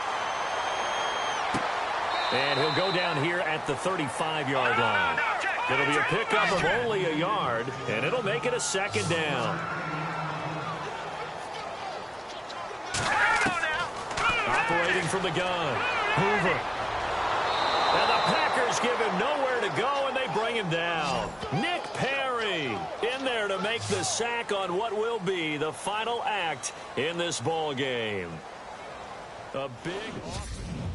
B: And he'll go down here at the 35-yard line. It'll be a pickup of only a yard, and it'll make it a second down. Operating from the gun, Hoover. And the Packers give him nowhere to go, and they bring him down. Nick Perry in there to make the sack on what will be the final act in this ball game. A big offense.